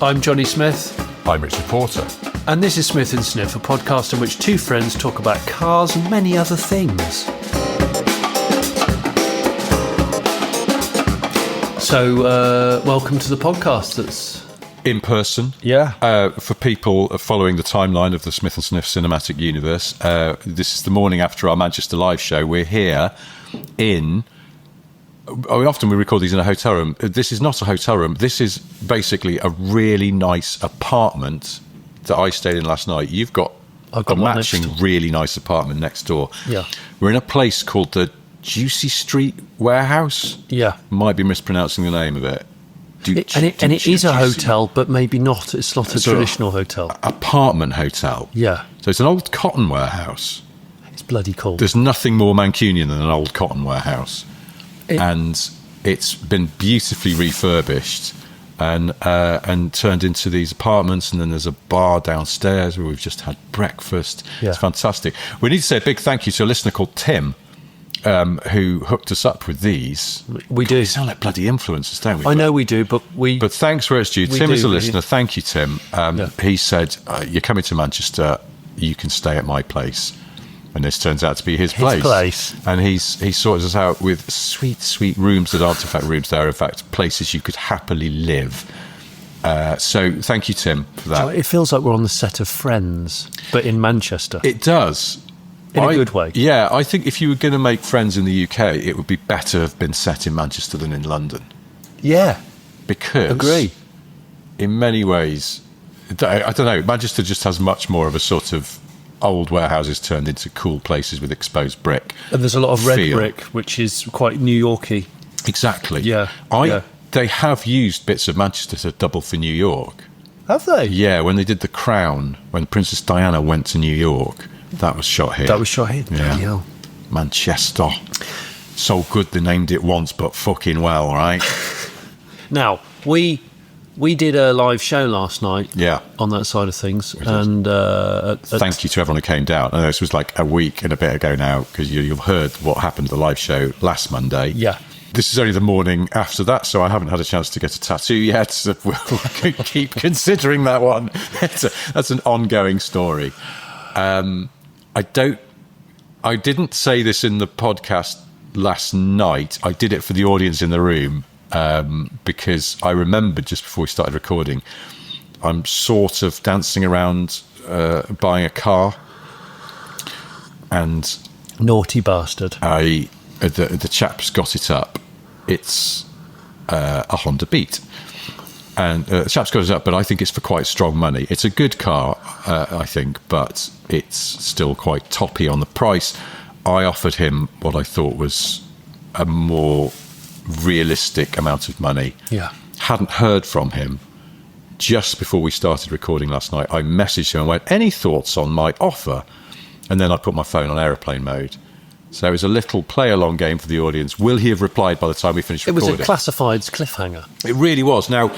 I'm Jonny Smith. I'm Richard Porter. And this is Smith & Sniff, a podcast in which two friends talk about cars and many other things. So, welcome to the podcast that's... In person. Yeah. For people following the timeline of the Smith & Sniff cinematic universe, this is the morning after our Manchester live show. We're here in... often we record these in a hotel room. This is not a hotel room. This is basically a really nice apartment that I stayed in last night. You've got a matching really nice apartment next door. Yeah. We're in a place called the Juicy Street Warehouse. Yeah. Might be mispronouncing the name of it. It is a hotel, but maybe not. It's not a traditional hotel. Apartment hotel. Yeah. So it's an old cotton warehouse. It's bloody cool. There's nothing more Mancunian than an old cotton warehouse. And it's been beautifully refurbished and turned into these apartments, and then there's a bar downstairs where we've just had breakfast. Yeah. It's fantastic. We need to say a big thank you to a listener called Tim, who hooked us up with these. We do. We sound like bloody influencers, don't we? I know we do, but thanks where it's due. Tim is a listener. Thank you, Tim. He said, you're coming to Manchester, you can stay at my place. And this turns out to be his place. And he sorted us out with sweet rooms that aren't in fact rooms. They're in fact places you could happily live. So thank you, Tim, for that. So it feels like we're on the set of Friends, but in Manchester. It does. In a good way. Yeah, I think if you were going to make Friends in the UK, it would be better to have been set in Manchester than in London. Yeah. Because... Agree. In many ways, I don't know, Manchester just has much more of a sort of old warehouses turned into cool places with exposed brick. And there's a lot of red brick, which is quite New Yorky. Exactly. Yeah. They have used bits of Manchester to double for New York. Have they? Yeah, when they did The Crown, when Princess Diana went to New York, that was shot here. Yeah. Manchester. So good they named it once, but fucking well, right? Now, we did a live show last night. Yeah. On that side of things, and thank you to everyone who came down. I know this was like a week and a bit ago now, because you've heard what happened at the live show last Monday. Yeah. This is only the morning after that, so I haven't had a chance to get a tattoo yet. So we'll keep considering that one. That's an ongoing story. I didn't say this in the podcast last night. I did it for the audience in the room. Because I remembered just before we started recording, I'm sort of dancing around buying a car, and naughty bastard. The chap's got it up. It's a Honda Beat, and the chap's got it up, but I think it's for quite strong money. It's a good car, I think, but it's still quite toppy on the price. I offered him what I thought was a more realistic amount of money. Yeah. Hadn't heard from him. Just before we started recording last night, I messaged him and went, any thoughts on my offer? And then I put my phone on aeroplane mode. So it was a little play-along game for the audience. Will he have replied by the time we finished recording? It was a classifieds cliffhanger. It really was. Now,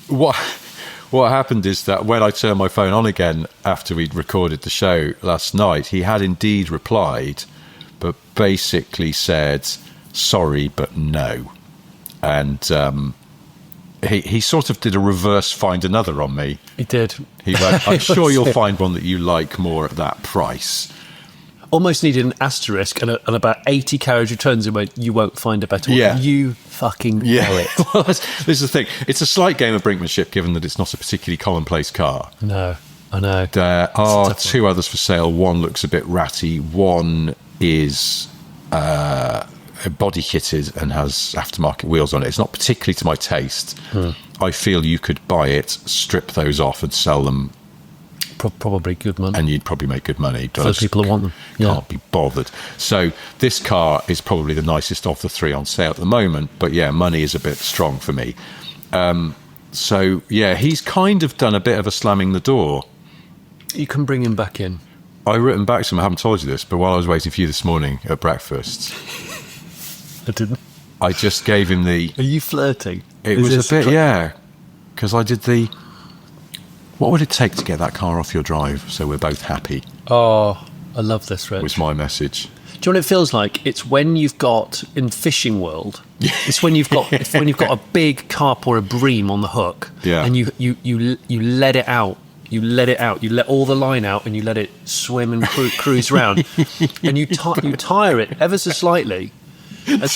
what happened is that when I turned my phone on again after we'd recorded the show last night, he had indeed replied, but basically said, sorry, but no. And he sort of did a reverse find another on me. He did. He went, I'm sure you'll find one that you like more at that price. Almost needed an asterisk and about 80 carriage returns and went, you won't find a better one. Yeah. You fucking know it. Well, this is the thing. It's a slight game of brinkmanship, given that it's not a particularly commonplace car. No, I know. There are two others for sale. One looks a bit ratty. One is... body kitted and has aftermarket wheels on it. It's not particularly to my taste. I feel you could buy it, strip those off and sell them. Probably good money. And you'd probably make good money. For those people who want them. Yeah. Can't be bothered. So this car is probably the nicest of the three on sale at the moment, but yeah, money is a bit strong for me. So yeah, he's kind of done a bit of a slamming the door. You can bring him back in. I written back to him, I haven't told you this, but while I was waiting for you this morning at breakfast... I didn't. I just gave him the... Are you flirting? It was a bit, yeah. Because I did the... What would it take to get that car off your drive so we're both happy? Oh, I love this, Rich. Was my message. Do you know what it feels like? It's when you've got in fishing world. It's when you've got a big carp or a bream on the hook, and you let it out. You let it out. You let all the line out, and you let it swim and cruise around, and you tire it ever so slightly, and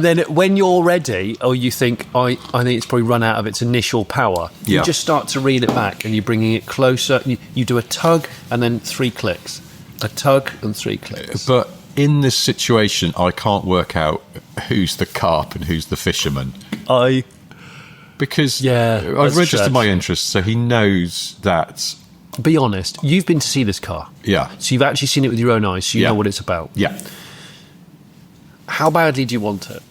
then when you're ready, or you think I think it's probably run out of its initial power, you just start to reel it back, and you're bringing it closer. And you do a tug and then 3 clicks, a tug and 3 clicks. But in this situation, I can't work out who's the carp and who's the fisherman. Because I've registered my interest, so he knows that. Be honest, you've been to see this car. Yeah. So you've actually seen it with your own eyes, so you know what it's about. Yeah. How badly do you want it?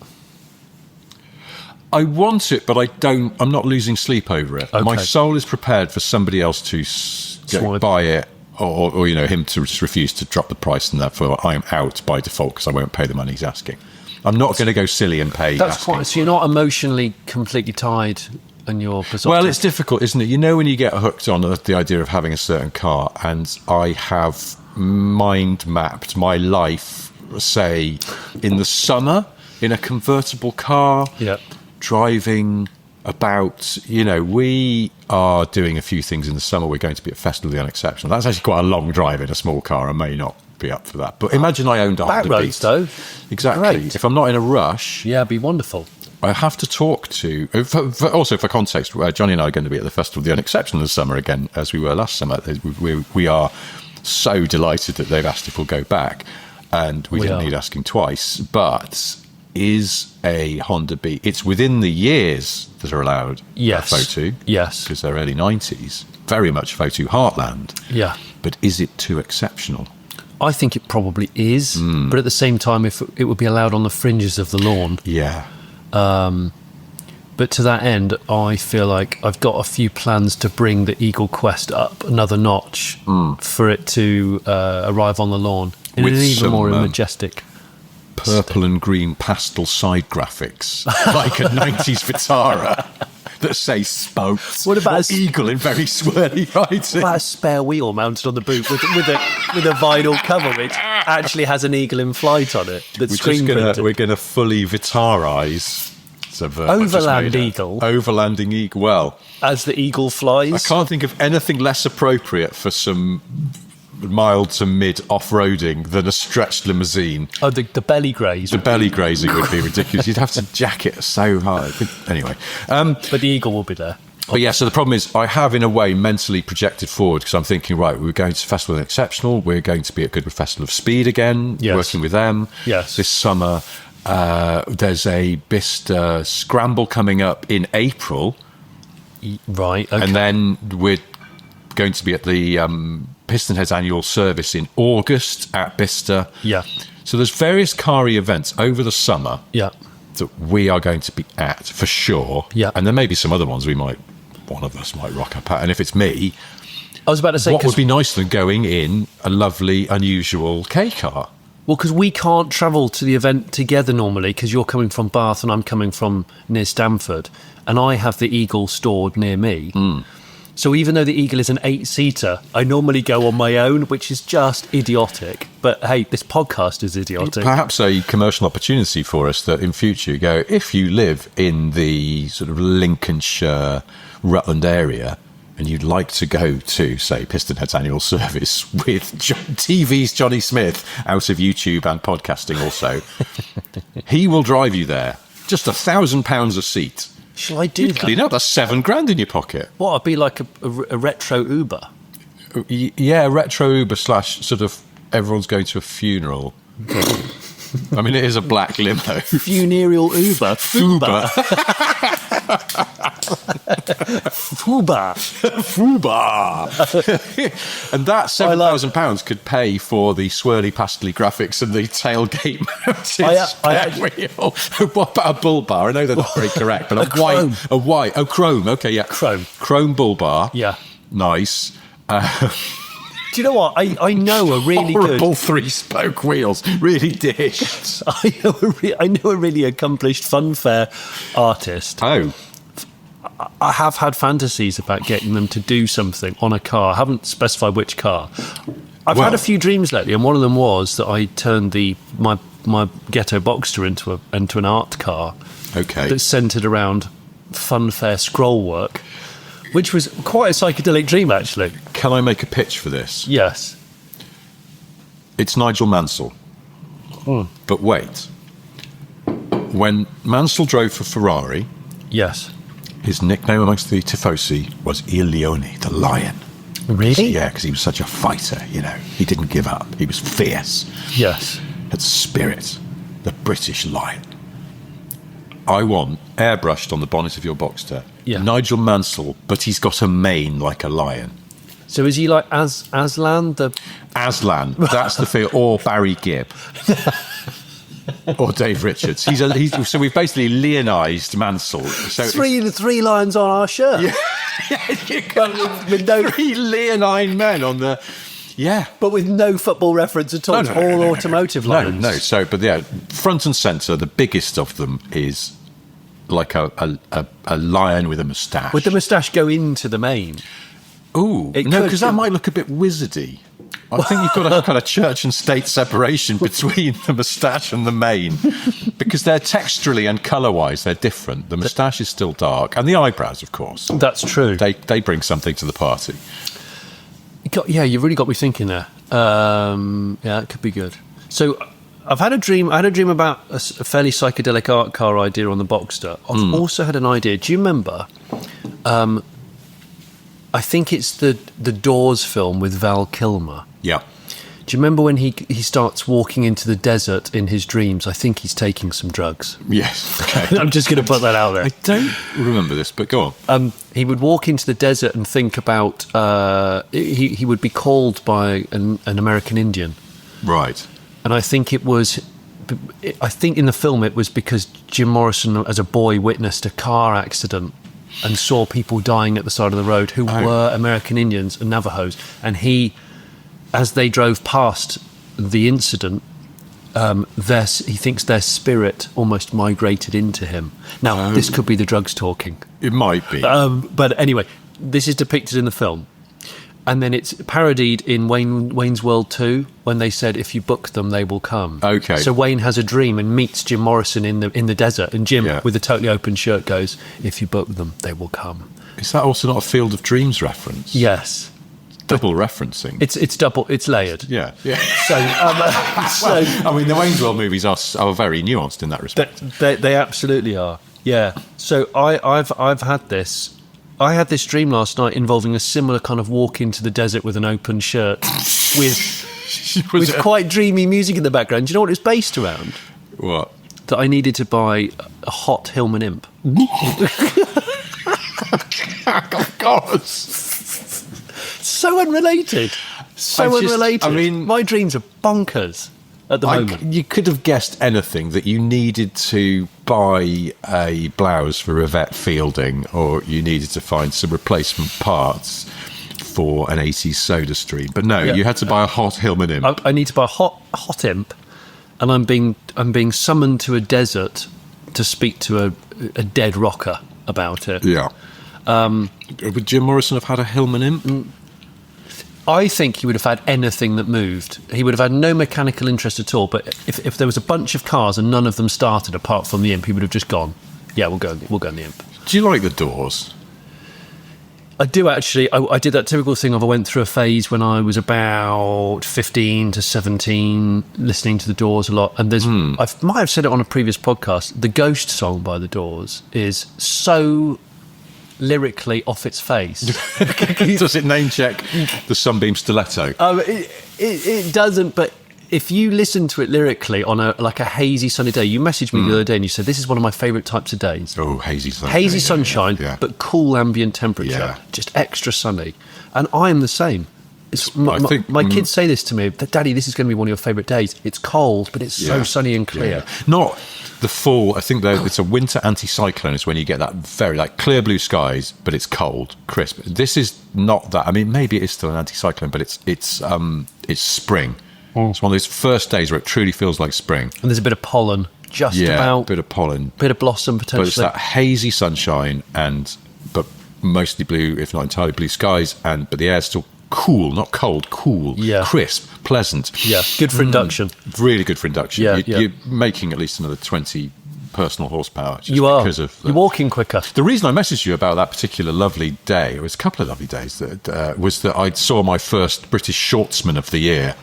I want it, but I'm not losing sleep over it. Okay. My soul is prepared for somebody else to buy it, or him to just refuse to drop the price, and therefore I am out by default because I won't pay the money he's asking. I'm not going to go silly and pay. So you're not emotionally completely tied, and you're besotted. Well, it's difficult, isn't it? You know, when you get hooked on the idea of having a certain car, and I have mind mapped my life, say, in the summer in a convertible car, driving about. We are doing a few things in the summer. We're going to be at Festival of the Unexceptional. That's actually quite a long drive in a small car. I may not be up for that, but imagine I owned a Honda back roads, though. Exactly. Great. If I'm not in a rush, it'd be wonderful. I have to talk to. Also, for context, Jonny and I are going to be at the Festival of the Unexceptional this summer again, as we were last summer. We are so delighted that they've asked if we'll go back, and we didn't need asking twice. But is a Honda Beat? It's within the years that are allowed. Yes. Photo. Yes. Because they're early 90s. Very much photo heartland. Yeah. But is it too exceptional? I think it probably is, but at the same time, if it would be allowed on the fringes of the lawn. Yeah. But to that end, I feel like I've got a few plans to bring the Eagle Quest up another notch for it to arrive on the lawn in with an even some, more majestic purple and green pastel side graphics, like a 90s Vitara. That say spokes. What about eagle in very swirly writing? What about a spare wheel mounted on the boot with a vinyl cover which actually has an eagle in flight on it? That's we're going to fully Vitarize Overland Eagle. Overlanding Eagle. Well, as the eagle flies. I can't think of anything less appropriate for some mild to mid off-roading than a stretched limousine. Oh, the belly graze. The belly grazing would be ridiculous. You'd have to jack it so hard. Anyway. But the eagle will be there. But yeah, so the problem is I have, in a way, mentally projected forward because I'm thinking, right, we're going to Festival of the Exceptional. We're going to be at Goodwood Festival of Speed again, working with them. Yes. This summer, there's a Bicester Scramble coming up in April. Right, okay. And then we're going to be at the Pistonhead's annual service in August at Bicester. Yeah. So there's various car-y events over the summer that we are going to be at for sure. Yeah. And there may be some other ones one of us might rock up at. And if it's me, I was about to say, what would be nicer than going in a lovely, unusual K-car? Well, because we can't travel to the event together normally because you're coming from Bath and I'm coming from near Stamford, and I have the Eagle stored near me. So even though the Eagle is an 8-seater, I normally go on my own, which is just idiotic. But hey, this podcast is idiotic. Perhaps a commercial opportunity for us that in future you go, if you live in the sort of Lincolnshire, Rutland area, and you'd like to go to, say, Pistonhead's annual service with TV's Johnny Smith, out of YouTube and podcasting also, he will drive you there. Just £1,000 a seat. Shall I do that? Clean up, that's $7,000 in your pocket. What, it'd be like a retro Uber? Yeah, retro Uber / sort of everyone's going to a funeral. I mean, it is a black limo. Funereal Uber. Fuba. Fuba. And that £7,000 could pay for the swirly, pastely graphics and the tailgate mounted wheel. What about a bull bar? I know they're not very correct, but a white. Oh, chrome. Okay, yeah. Chrome bull bar. Yeah. Nice. Do you know what? I know a really horrible 3-spoke wheels, really dished. I know a really accomplished funfair artist. Oh. I have had fantasies about getting them to do something on a car. I haven't specified which car. I've had a few dreams lately, and one of them was that I turned my ghetto Boxster into an art car. Okay. That's centred around funfair scroll work, which was quite a psychedelic dream, actually. Can I make a pitch for this? Yes. It's Nigel Mansell. But wait. When Mansell drove for Ferrari, yes, his nickname amongst the tifosi was Il Leone, the lion. Really? Yeah, because he was such a fighter, you know. He didn't give up. He was fierce. Yes. Had spirit. The British lion. I want, airbrushed on the bonnet of your Boxster, Nigel Mansell, but he's got a mane like a lion. So is he like Aslan? Aslan, that's the feel, or Barry Gibb. Or Dave Richards. So we've basically Leonised Mansell. So three lions on our shirt. Yeah, you got with no 3 leonine men on the. Yeah, but with no football reference at all. All automotive lions. No. So, but yeah, front and centre, the biggest of them is like a lion with a moustache. Would the moustache go into the mane? Ooh, no, because that might look a bit wizardy. I think you've got a kind of church and state separation between the moustache and the mane, because they're texturally and colour-wise they're different. The moustache is still dark, and the eyebrows, of course. That's true. They bring something to the party. You really got me thinking there. Yeah, it could be good. So I've had a dream. I had a dream about a fairly psychedelic art car idea on the Boxster. I've also had an idea. Do you remember? I think it's the Doors film with Val Kilmer. Yeah. Do you remember when he starts walking into the desert in his dreams? I think he's taking some drugs. Yes. Okay. I'm just going to put that out there. I don't remember this, but go on. He would walk into the desert and think about... he would be called by an American Indian. Right. And I think it was... I think in the film it was because Jim Morrison, as a boy, witnessed a car accident and saw people dying at the side of the road who were American Indians and Navajos. And he, as they drove past the incident, he thinks their spirit almost migrated into him. Now, this could be the drugs talking. It might be. But anyway, this is depicted in the film. And then it's parodied in Wayne's World 2 when they said, if you book them, they will come. Okay. So Wayne has a dream and meets Jim Morrison in the desert. And Jim, with a totally open shirt, goes, if you book them, they will come. Is that also not a Field of Dreams reference? Yes. Double referencing. It's double. It's layered. Yeah. So, I mean, the Wayne's World movies are very nuanced in that respect. They absolutely are. Yeah. So I've had this. I had this dream last night involving a similar kind of walk into the desert with an open shirt, with quite dreamy music in the background. Do you know what it's based around? What? That I needed to buy a hot Hillman Imp. Of course. So unrelated. Unrelated. I mean, my dreams are bonkers at the moment. You could have guessed anything, that you needed to buy a blouse for Yvette Fielding, or you needed to find some replacement parts for an 80s soda stream. But no, you had to buy a hot Hillman Imp. I need to buy a hot imp, and I'm being summoned to a desert to speak to a dead rocker about it. Yeah. Would Jim Morrison have had a Hillman Imp? I think he would have had anything that moved. He would have had no mechanical interest at all. But if there was a bunch of cars and none of them started apart from the Imp, he would have just gone, yeah, we'll go in the Imp. Do you like the Doors? I do, actually. I did that typical thing of I went through a phase when I was about 15 to 17, listening to the Doors a lot. And I might have said it on a previous podcast, the Ghost song by the Doors is so lyrically off its face. Does it name check the Sunbeam Stiletto? It doesn't, but if you listen to it lyrically on a hazy sunny day, you messaged me the other day and you said, this is one of my favourite types of days. Oh, hazy sunshine. Hazy sunshine, but cool ambient temperature, just extra sunny. And I am the same. My kids say this to me, Daddy, this is going to be one of your favourite days. It's cold, but it's so sunny and clear. Yeah. Not the full, I think it's a winter anticyclone is when you get that very clear blue skies, but it's cold, crisp. This is not that. I mean, maybe it is still an anticyclone, but it's spring. It's one of those first days where it truly feels like spring. And there's a bit of pollen, about. A bit of pollen. Bit of blossom, potentially. But it's that hazy sunshine but mostly blue, if not entirely blue skies, but the air's still cool, not cold, cool, crisp, pleasant. Yeah, good for induction. Really good for induction. Yeah, You're making at least another 20 personal horsepower. Just you are. Because of You're walking quicker. The reason I messaged you about that particular lovely day, it was a couple of lovely days, that was that I saw my first British Shortsman of the year.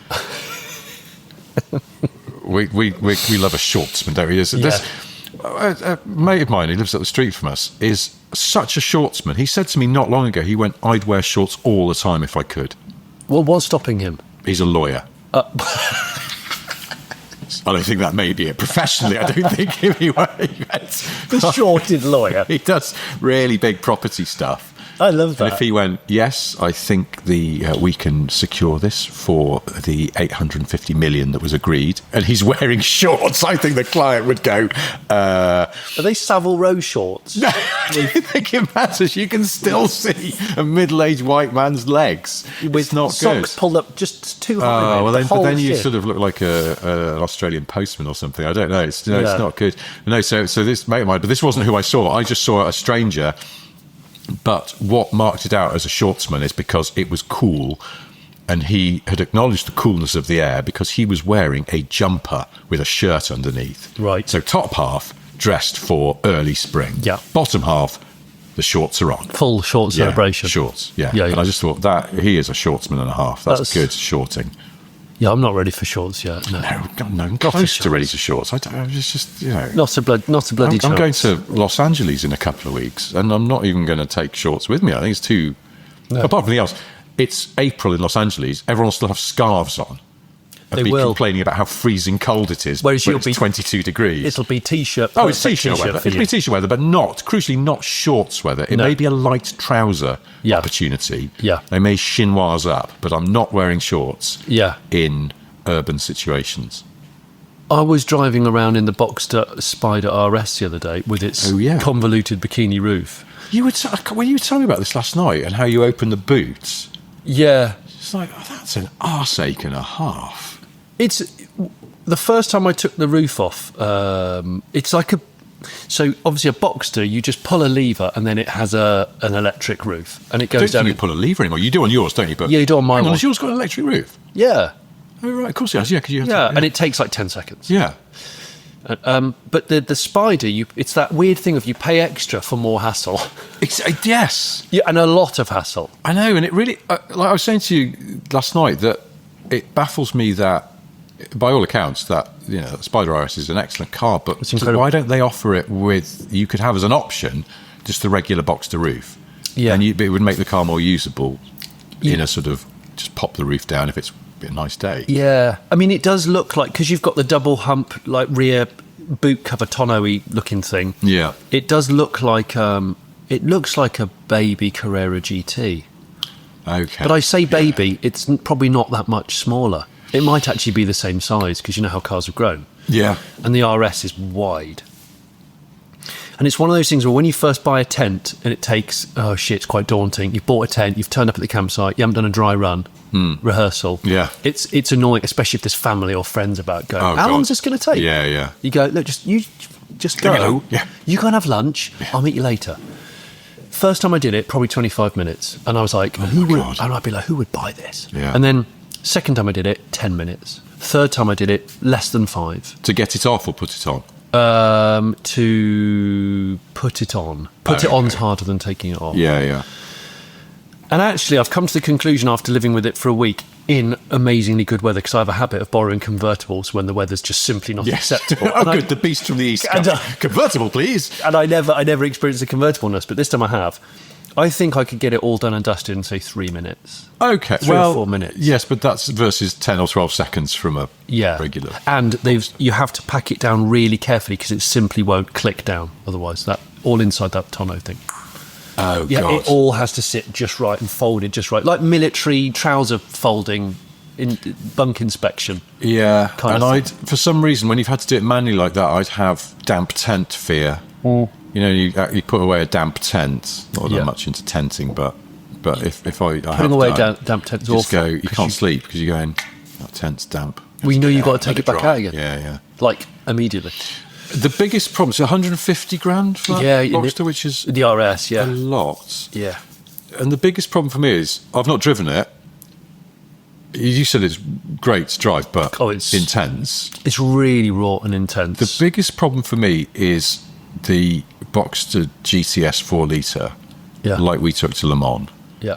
we love a Shortsman, don't we? A mate of mine who lives up the street from us is such a Shortsman. He said to me not long ago, he went, I'd wear shorts all the time if I could. What was stopping him? He's a lawyer. I don't think that may be it. Professionally, I don't think he went. The shorted lawyer. He does really big property stuff. I love that. And if he went, yes, I think we can secure this for the 850 million that was agreed, and he's wearing shorts, I think the client would go, Are they Savile Row shorts? No, I don't think it matters. You can still see a middle-aged white man's legs. With not socks good. pulled up just too high. Oh, well, but then you sort of look like an Australian postman or something. I don't know. It's not good. No, so this mate of mine, but this wasn't who I saw. I just saw a stranger. But what marked it out as a Shortsman is because it was cool, and he had acknowledged the coolness of the air because he was wearing a jumper with a shirt underneath. Right. So top half dressed for early spring. Yeah. Bottom half, the shorts are on. Full short celebration. Shorts. Yeah. And I just thought that he is a Shortsman and a half. That's good shorting. Yeah, I'm not ready for shorts yet. No, I'm close to ready for shorts. It's just, not a bloody chance. I'm going to Los Angeles in a couple of weeks, and I'm not even going to take shorts with me. I think it's too. No. Apart from anything else, it's April in Los Angeles. Everyone will still have scarves on. And be complaining about how freezing cold it is. Whereas you'll be 22 degrees. It'll be t-shirt. Oh, it's t-shirt weather. It'll be t-shirt weather, but crucially, not shorts weather. It may be a light trouser opportunity. Yeah. They may chinoise up, but I'm not wearing shorts. Yeah. In urban situations. I was driving around in the Boxster Spyder RS the other day with its convoluted bikini roof. You were telling me about this last night and how you opened the boots. Yeah. It's like, that's an arse ache and a half. It's the first time I took the roof off. It's like so obviously a Boxster, you just pull a lever and then it has an electric roof and it goes down. You pull a lever anymore. You do on yours, don't you? But you do on mine. Has yours got an electric roof? Yeah. Oh right, of course it has. Yeah, because and it takes like 10 seconds. Yeah. But the Spyder, it's that weird thing of you pay extra for more hassle. Yes. Yeah, and a lot of hassle. I know, and it really, like I was saying to you last night, that it baffles me that, by all accounts, that Spyder RS is an excellent car, but why don't they offer it with? You could have as an option just the regular Boxster roof. Yeah, and it would make the car more usable. In a sort of just pop the roof down if it's a nice day. Yeah, I mean it does look like, because you've got the double hump like rear boot cover tonneau-y looking thing. Yeah, it does look like it looks like a baby Carrera GT. Okay, but I say baby, it's probably not that much smaller. It might actually be the same size because you know how cars have grown. Yeah. And the RS is wide. And it's one of those things where when you first buy a tent and it takes, it's quite daunting. You've bought a tent, you've turned up at the campsite, you haven't done a dry run, rehearsal. Yeah. It's annoying, especially if there's family or friends about going, how long is this going to take? Yeah, yeah. You go, look, just go. Yeah. You go and have lunch. Yeah. I'll meet you later. First time I did it, probably 25 minutes. And I was like, and I'd be like, who would buy this? Yeah. And then second time I did it, 10 minutes. Third time I did it, less than 5. To get it off or put it on? To put it on. Put it on's harder than taking it off. Yeah, yeah. And actually, I've come to the conclusion after living with it for a week in amazingly good weather, because I have a habit of borrowing convertibles when the weather's just simply not acceptable. Good, the beast from the east. Convertible, please. And I never experienced the convertibleness, but this time I have. I think I could get it all done and dusted in, say, 3 minutes. Okay. 3 or 4 minutes. Yes, but that's versus 10 or 12 seconds from a regular. And you have to pack it down really carefully because it simply won't click down otherwise. That all inside that tonneau thing. Oh, God. It all has to sit just right and folded just right. Like military trouser folding in bunk inspection. Yeah. For some reason, when you've had to do it manually like that, I'd have damp tent fear. You know, you put away a damp tent. Not that much into tenting, but if I putting away a damp tent is awful. You can't sleep because you're going, that tent's damp. Well, you know you've got to take it back out again. Yeah, yeah. Like immediately. The biggest problem is 150 grand for that Boxster, which is the RS. Yeah, a lot. Yeah. And the biggest problem for me is I've not driven it, You said it's great to drive, but it's intense. It's really raw and intense. The biggest problem for me is the Boxster GTS 4 litre, like we took to Le Mans. Yeah.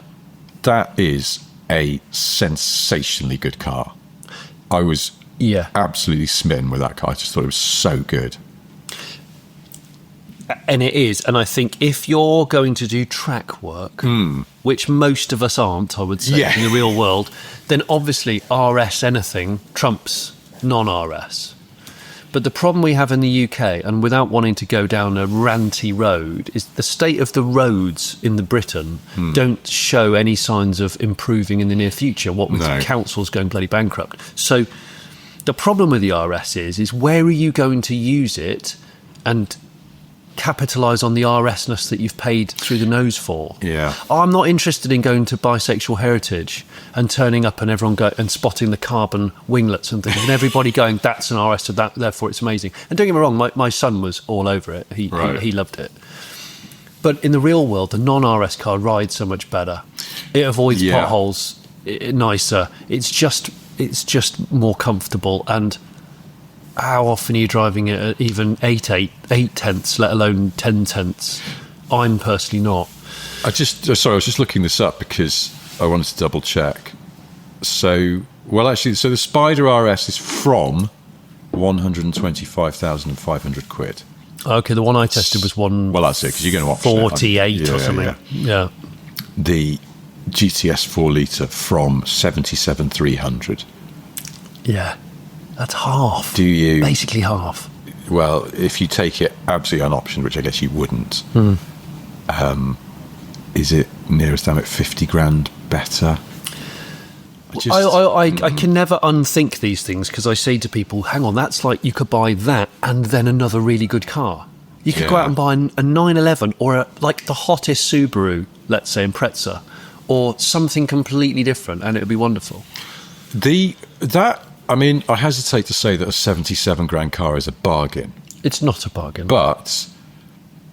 That is a sensationally good car. I was absolutely smitten with that car. I just thought it was so good. And it is. And I think if you're going to do track work, which most of us aren't, I would say, in the real world, then obviously RS anything trumps non-RS. But the problem we have in the UK, and without wanting to go down a ranty road, is the state of the roads in Britain don't show any signs of improving in the near future, what with councils going bloody bankrupt. So the problem with the RS is where are you going to use it and capitalise on the RS-ness that you've paid through the nose for? Yeah. I'm not interested in going to Bisexual Heritage and turning up and everyone and spotting the carbon winglets and things, and everybody going, that's an RS, so that, therefore it's amazing. And don't get me wrong, my son was all over it. He loved it. But in the real world, the non-RS car rides so much better. It avoids potholes nicer. It's just more comfortable. And how often are you driving it at even 8 tenths, let alone 10 tenths? I'm personally not. I was just looking this up because I wanted to double check. So the Spyder RS is from 125,500 quid. Okay, the one I tested was one. Well, that's it, because you're going to option 48 or something. Yeah. The GTS 4 litre from 77,300. Yeah. That's half. Do you? Basically half. Well, if you take it absolutely unoptioned, which I guess you wouldn't, is it nearest damn at 50 grand better? I can never unthink these things, because I say to people, hang on, that's like you could buy that and then another really good car. You could go out and buy a 911 or like the hottest Subaru, let's say, in Impreza, or something completely different, and it would be wonderful. I mean, I hesitate to say that a 77 grand car is a bargain. It's not a bargain. But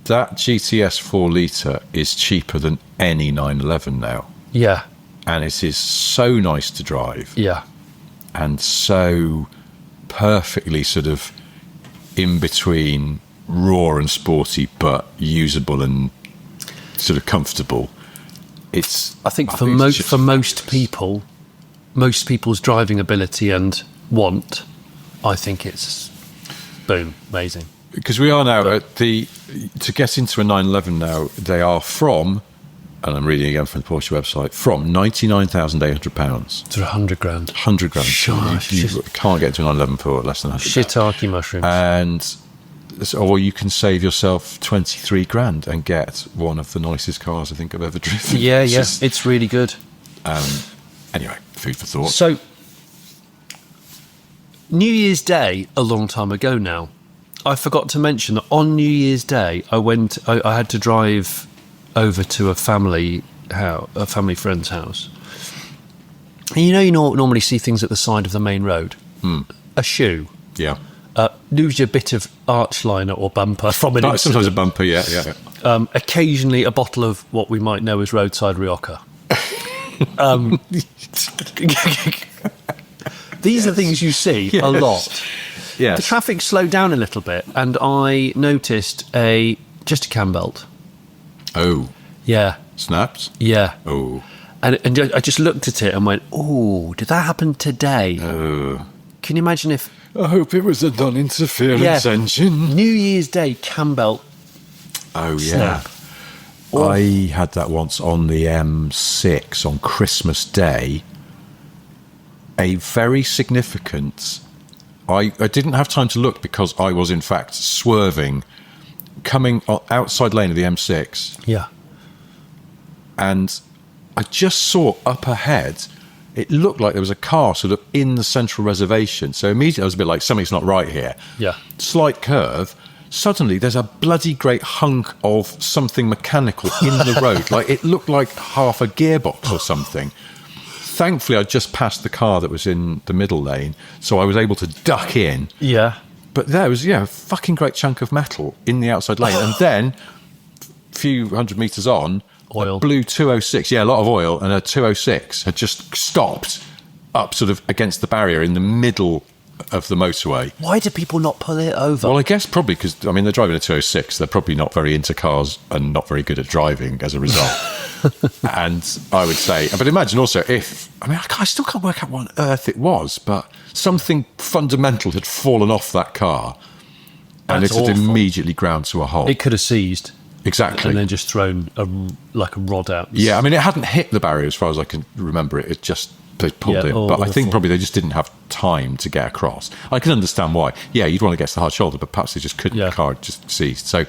that GTS 4 litre is cheaper than any 911 now. Yeah. And it is so nice to drive. Yeah. And so perfectly sort of in between raw and sporty, but usable and sort of comfortable. I think for most people, most people's driving ability and want, I think it's boom, amazing. Because we are now to get into a 911 now, they are from, and I'm reading again from the Porsche website, from £99,800 to 100 grand. 100 grand. You can't get to a 911 for less than 100 shiitake mushrooms. And or you can save yourself 23 grand and get one of the nicest cars I think I've ever driven. Yeah, it's really good. Anyway, food for thought. So, New Year's Day, a long time ago now, I forgot to mention that on New Year's Day, I had to drive over to a family friend's house. And you normally see things at the side of the main road. A shoe. Yeah. Lose a bit of arch liner or bumper from an incident. Sometimes a bumper, yeah. Occasionally a bottle of what we might know as roadside Rioja. These are things you see a lot. Yes. The traffic slowed down a little bit, and I noticed just a cam belt. Oh. Yeah. Snapped? Yeah. Oh. And I just looked at it and went, oh, did that happen today? Oh. Can you imagine if... I hope it was a non-interference engine. New Year's Day cam belt. Oh, yeah. Snap. I had that once on the M6 on Christmas Day. A very significant... I didn't have time to look because I was, in fact, swerving, coming outside lane of the M6. Yeah. And I just saw up ahead, it looked like there was a car sort of in the central reservation. So immediately I was a bit like, something's not right here. Yeah. Slight curve. Suddenly there's a bloody great hunk of something mechanical in the road. Like it looked like half a gearbox or something. Thankfully, I just passed the car that was in the middle lane, so I was able to duck in. Yeah. But there was, a fucking great chunk of metal in the outside lane. And then, a few hundred metres on, oil. A blue 206, a lot of oil, and a 206 had just stopped up sort of against the barrier in the middle of the motorway. Why do people not pull it over? Well, I guess probably because, I mean, they're driving a 206. They're probably not very into cars and not very good at driving as a result. And I would say, but imagine also if, I mean, I still can't work out what on earth it was, but something fundamental had fallen off that car and it had immediately ground to a halt. It could have seized. Exactly. And then just thrown a rod out. Yeah, I mean, it hadn't hit the barrier as far as I can remember it. It just, they pulled it. But I think probably they just didn't have time to get across. I can understand why. Yeah, you'd want to get to the hard shoulder, but perhaps they just couldn't. The car just seized. So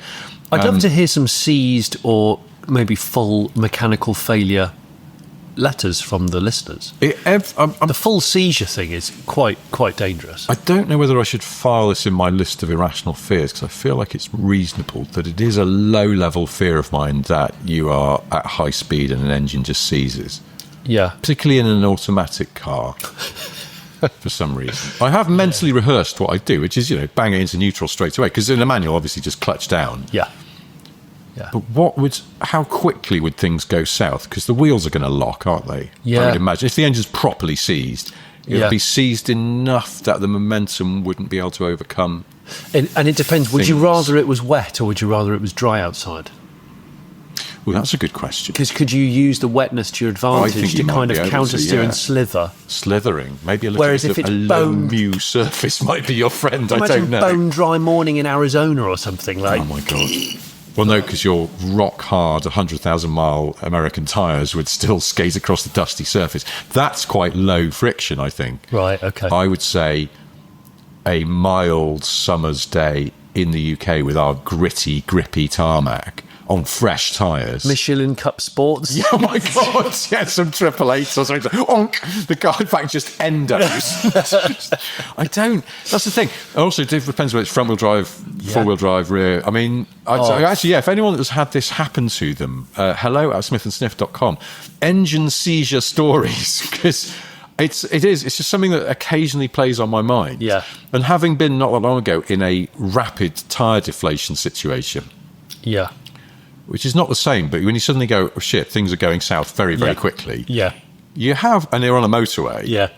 I'd love to hear some seized or maybe full mechanical failure letters from the listeners. The full seizure thing is quite dangerous. I don't know whether I should file this in my list of irrational fears, because I feel like it's reasonable that it is a low-level fear of mine that you are at high speed and an engine just seizes. Yeah. Particularly in an automatic car. For some reason. I have mentally rehearsed what I do, which is, bang it into neutral straight away, because in a manual, obviously, just clutch down. Yeah. Yeah. But how quickly would things go south? Because the wheels are going to lock, aren't they? Yeah. I would imagine. If the engine's properly seized, it would be seized enough that the momentum wouldn't be able to overcome. And it depends. Would you rather it was wet or would you rather it was dry outside? Well, that's a good question. Because could you use the wetness to your advantage to kind of counter-steer and slither? Slithering. Maybe a little Whereas bit if of it's a low-mu surface might be your friend. I don't know. Bone dry morning in Arizona or something like. Oh, my God. Well, no, because your rock-hard 100,000-mile American tyres would still skate across the dusty surface. That's quite low friction, I think. Right, okay. I would say a mild summer's day in the UK with our gritty, grippy tarmac on fresh tyres. Michelin Cup Sports. Yeah, oh my God. Yeah, some Triple Eights or something. Onk. The car, in fact, just endos. I don't. That's the thing. Also, it depends whether it's front-wheel drive, four-wheel drive, rear. I mean, actually, if anyone has had this happen to them, hello@smithandsniff.com. Engine seizure stories, because it's just something that occasionally plays on my mind. Yeah. And having been not that long ago in a rapid tyre deflation situation. Yeah. Which is not the same, but when you suddenly go, oh shit, things are going south very, very quickly. Yeah. You have, and they're on a motorway. Yeah.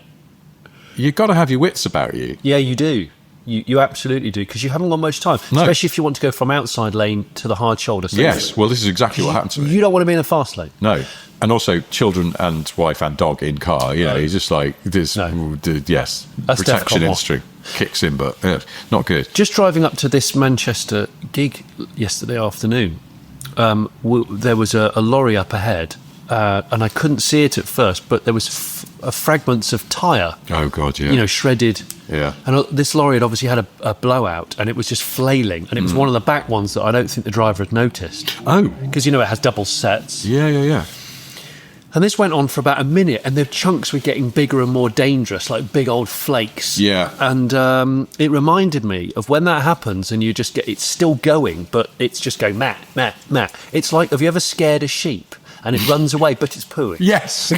You've got to have your wits about you. Yeah, you do. You absolutely do, because you haven't got much time. No. Especially if you want to go from outside lane to the hard shoulder. Yes, well, this is exactly what happened to me. You don't want to be in a fast lane. No. And also children and wife and dog in car. It's just like this. No. Yes. That's protection industry kicks in, but not good. Just driving up to this Manchester gig yesterday afternoon, there was a lorry up ahead, and I couldn't see it at first, but there was fragments of tyre. Oh, God, yeah. Shredded. Yeah. And this lorry had obviously had a blowout, and it was just flailing, and it was one of the back ones that I don't think the driver had noticed. Oh. Because, it has double sets. Yeah. And this went on for about a minute, and the chunks were getting bigger and more dangerous, like big old flakes. Yeah. And it reminded me of when that happens and you just get, it's still going, but it's just going, meh. It's like, have you ever scared a sheep? And it runs away, but it's pooing. Yes.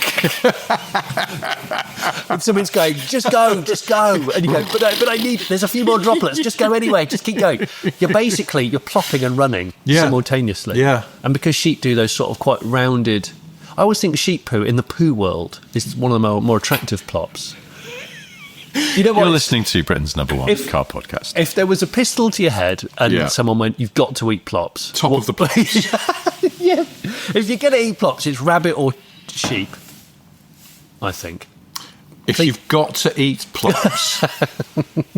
And someone's going, just go. And you go, but I need, there's a few more droplets. Just go anyway. Just keep going. You're plopping and running simultaneously. Yeah. And because sheep do those sort of quite rounded, I always think sheep poo in the poo world is one of the more attractive plops. You're listening to Britain's #1 car podcast. If there was a pistol to your head and someone went, you've got to eat plops. Top of the plops. Yeah. If you're going to eat plops, it's rabbit or sheep, I think. If you've got to eat plops,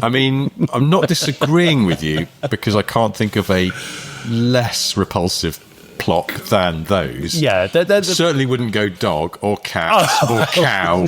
I mean, I'm not disagreeing with you, because I can't think of a less repulsive plop than those. Yeah. Certainly wouldn't go dog or cat or cow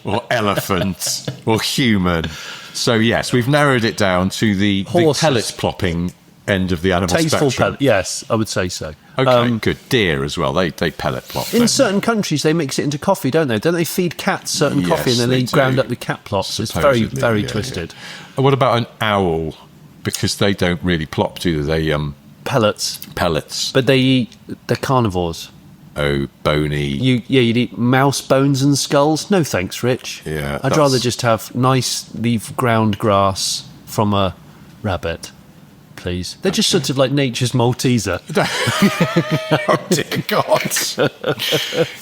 or elephant or human. So, yes, we've narrowed it down to the pellet plopping end of the animal tasteful spectrum. Pellet, yes, I would say so. Okay, good. Deer as well. They pellet plop. In certain countries, they mix it into coffee, don't they? Don't they feed cats certain coffee and then they ground up the cat plops? It's very, very twisted. Yeah. What about an owl? Because they don't really plop, do they? Pellets. But they're carnivores. Oh, bony. You'd eat mouse bones and skulls? No thanks, Rich. Yeah. I'd rather just have nice leaf ground grass from a rabbit. please. They're just sort of like nature's Malteser. Oh, dear God.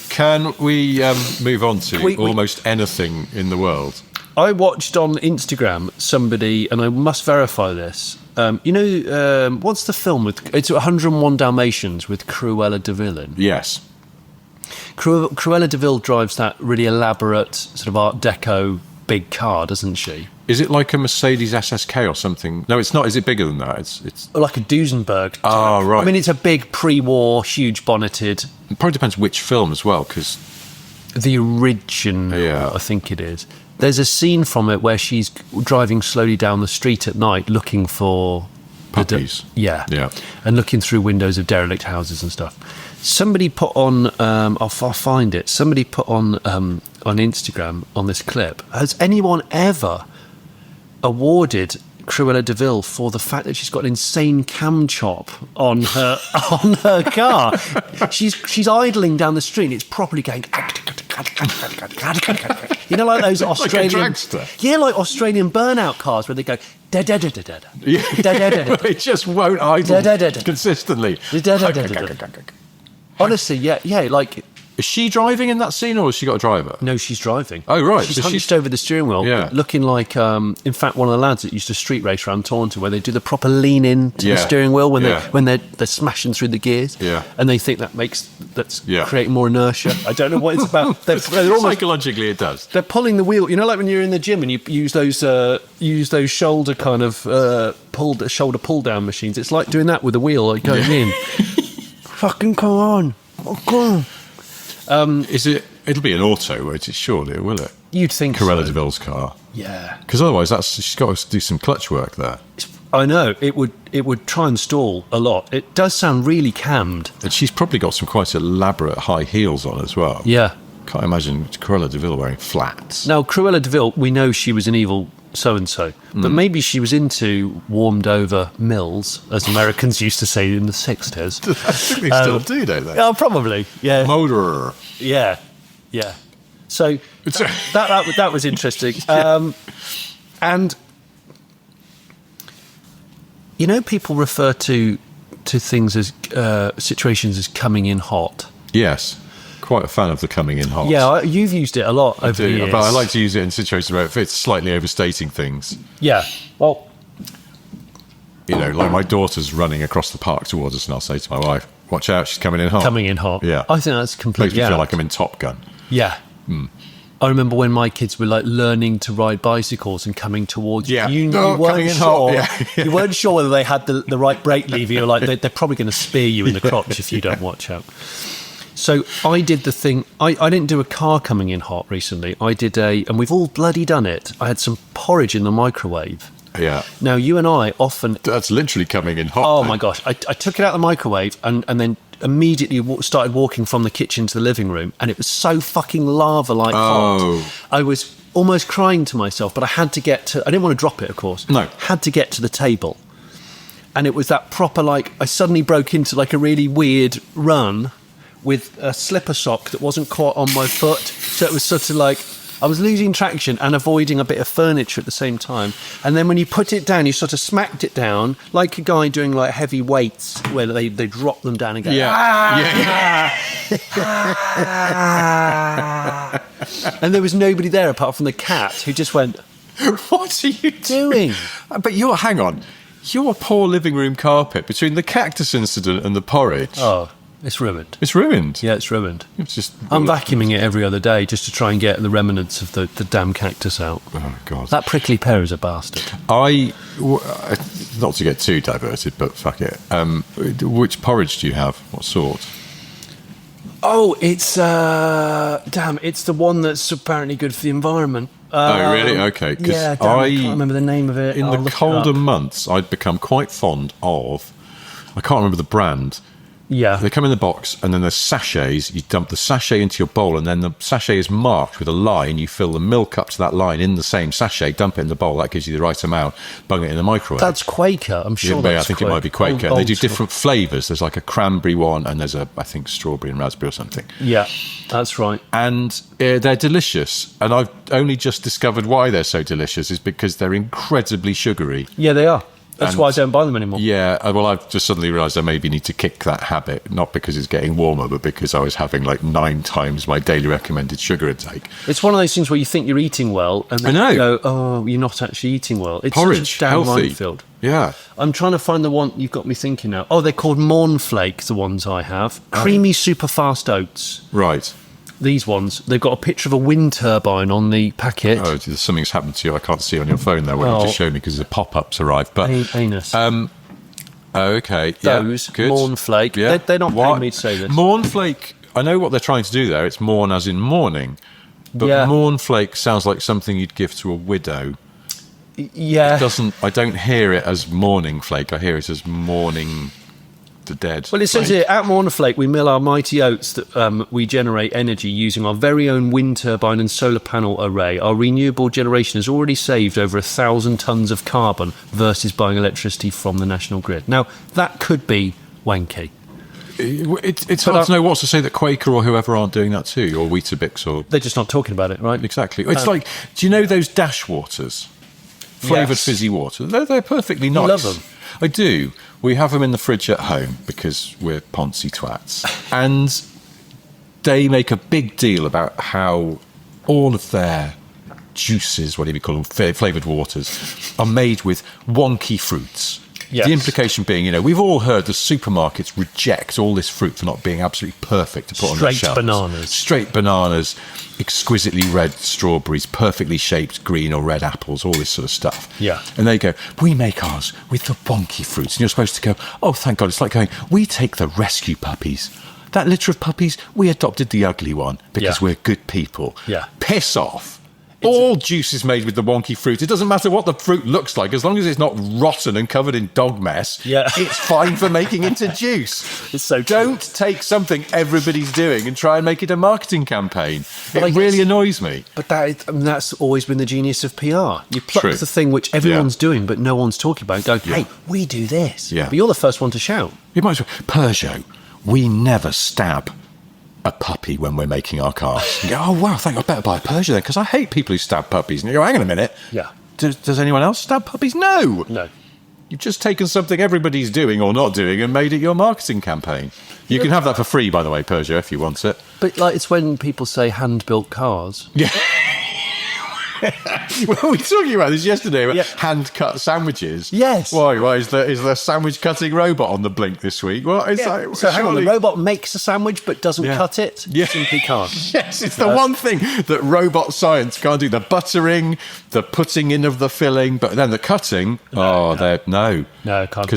Can we move on to almost anything in the world? I watched on Instagram somebody, and I must verify this. What's the film with? It's 101 Dalmatians with Cruella de Vil in. Yes. Cruella de Vil drives that really elaborate sort of Art Deco big car, doesn't she? Is it like a Mercedes SSK or something? No, it's not. Is it bigger than that? It's like a Duesenberg. Oh, right. I mean, it's a big pre-war, huge bonneted. It probably depends which film as well, because the original, I think it is. There's a scene from it where she's driving slowly down the street at night looking for puppies. Yeah, and looking through windows of derelict houses and stuff. Somebody put on, I'll find it. Somebody put on Instagram on this clip. Has anyone ever awarded Cruella de Vil for the fact that she's got an insane cam chop on her car? She's idling down the street. And it's properly going. You know, like those Australian, like a dragster. Yeah, like Australian burnout cars where they go da da da da da. It just won't idle consistently. Honestly, yeah, like. Is she driving in that scene, or has she got a driver? No, she's driving. Oh, right. She's hunched over the steering wheel, looking like, in fact, one of the lads that used to street race around Taunton, where they do the proper lean in to the steering wheel when they're smashing through the gears, and they think that's creating more inertia. I don't know what it's about. They're almost, psychologically, it does. They're pulling the wheel. You know, like when you're in the gym and you use those shoulder kind of shoulder pull down machines. It's like doing that with a wheel, like going in. Fucking come on. Oh, come on. It'll be an auto, won't it? Surely, will it? You'd think Cruella so. de Vil's car. Yeah. Because otherwise, she's got to do some clutch work there. I know. It would try and stall a lot. It does sound really cammed. And she's probably got some quite elaborate high heels on as well. Yeah. Can't imagine Cruella de Vil wearing flats. Now, Cruella de Vil, we know she was an evil so-and-so, but maybe she was into warmed-over mills, as Americans used to say in the 60s. I think they still do, don't they? Oh, probably, yeah. Motor. Yeah. So that was interesting. And, you know, people refer to things as situations as coming in hot. Yes. Quite a fan of the coming in hot. Yeah, you've used it a lot over the years. But I like to use it in situations where it fits, slightly overstating things. Yeah, well... You know, like my daughter's running across the park towards us and I'll say to my wife, watch out, she's coming in hot. Coming in hot. Yeah. I think that's completely Makes me feel like I'm in Top Gun. Yeah. I remember when my kids were like learning to ride bicycles and coming towards you. You weren't sure. You weren't sure whether they had the right brake lever. You're like, they're probably going to spear you in the crotch if you don't watch out. So I did the thing. I didn't do a car coming in hot recently. I did and we've all bloody done it. I had some porridge in the microwave. Yeah. Now, you and I often... That's literally coming in hot. Oh, my gosh. I took it out of the microwave and then immediately started walking from the kitchen to the living room, and it was so fucking lava-like hot. I was almost crying to myself, but I had to get to... I didn't want to drop it, of course. No. Had to get to the table. And it was that proper, like... I suddenly broke into, like, a really weird run with a slipper sock that wasn't caught on my foot. So it was sort of like... I was losing traction and avoiding a bit of furniture at the same time. And then when you put it down, you sort of smacked it down like a guy doing like heavy weights where they drop them down and go, And there was nobody there apart from the cat who just went, what are you doing? But hang on, your poor living room carpet, between the cactus incident and the porridge... Oh, it's ruined. It's ruined? Yeah, it's ruined. I'm vacuuming it every other day just to try and get the remnants of the damn cactus out. Oh, God. That prickly pear is a bastard. Not to get too diverted, but fuck it. Which porridge do you have? What sort? Oh, it's... it's the one that's apparently good for the environment. Oh, really? Okay. Yeah, I can't remember the name of it. In the colder months, I'd become quite fond of... I can't remember the brand... Yeah. They come in the box, and then there's sachets. You dump the sachet into your bowl, and then the sachet is marked with a line. You fill the milk up to that line in the same sachet, dump it in the bowl. That gives you the right amount. Bung it in the microwave. That's Quaker. I'm sure that's I think it might be Quaker. They do different flavours. There's like a cranberry one, and there's I think, strawberry and raspberry or something. Yeah, that's right. And they're delicious. And I've only just discovered why they're so delicious is because they're incredibly sugary. Yeah, they are. That's why I don't buy them anymore. Yeah, well, I've just suddenly realised I maybe need to kick that habit, not because it's getting warmer, but because I was having like 9 times my daily recommended sugar intake. It's one of those things where you think you're eating well, and then you go, oh, you're not actually eating well. It's porridge, such a damn healthy. minefield. Yeah. I'm trying to find the one you've got me thinking now. Oh, they're called Mornflake, the ones I have. Creamy super fast oats. Right. These ones, they've got a picture of a wind turbine on the packet. Oh, something's happened to you. I can't see on your phone there what you just showed me because the pop-ups arrived. But anus. Okay. Those, good. Mornflake. Yeah. They're not paying me to say this. Mornflake, I know what they're trying to do there. It's morn as in morning. But Mornflake sounds like something you'd give to a widow. Yeah. It doesn't. I don't hear it as morning flake. I hear it as morning the dead. Well, it says here, at Mornflake, we mill our mighty oats that we generate energy using our very own wind turbine and solar panel array. Our renewable generation has already saved over 1,000 tonnes of carbon versus buying electricity from the national grid. Now, that could be wanky. It's hard to know what to say that Quaker or whoever aren't doing that too, or Weetabix, or... They're just not talking about it, right? Exactly. It's like, do you know those dash waters? Flavoured fizzy water. They're perfectly nice. You love them. I do. We have them in the fridge at home because we're poncy twats. And they make a big deal about how all of their juices, whatever you call them, flavoured waters, are made with wonky fruits. Yes. The implication being, we've all heard the supermarkets reject all this fruit for not being absolutely perfect to put on the shelves. Straight bananas, exquisitely red strawberries, perfectly shaped green or red apples, all this sort of stuff. Yeah. And they go, we make ours with the wonky fruits. And you're supposed to go, oh, thank God. It's like going, we take the rescue puppies. That litter of puppies, we adopted the ugly one because we're good people. Yeah. Piss off. All juice is made with the wonky fruit. It doesn't matter what the fruit looks like, as long as it's not rotten and covered in dog mess. Yeah. It's fine for making into juice. It's so Don't take something everybody's doing and try and make it a marketing campaign. It really annoys me. But that's always been the genius of PR. You pluck the thing which everyone's doing, but no one's talking about. Go, hey, we do this. Yeah. But you're the first one to shout. You might as well. Peugeot, we never stab a puppy when we're making our cars. You go, oh, wow, I think I better buy a Peugeot then, because I hate people who stab puppies. And you go, hang on a minute. Yeah. Does anyone else stab puppies? No. You've just taken something everybody's doing or not doing and made it your marketing campaign. You can have that for free, by the way, Peugeot, if you want it. But it's when people say hand-built cars. Yeah. Well, we were talking about this yesterday about hand-cut sandwiches. Yes. Why is there sandwich cutting robot on the blink this week? Well, it's like, so hang on, the robot makes a sandwich but doesn't cut it? Yeah. Simply can't. Yes, it's the one thing that robot science can't do. The buttering, the putting in of the filling, but then the cutting, No, can't do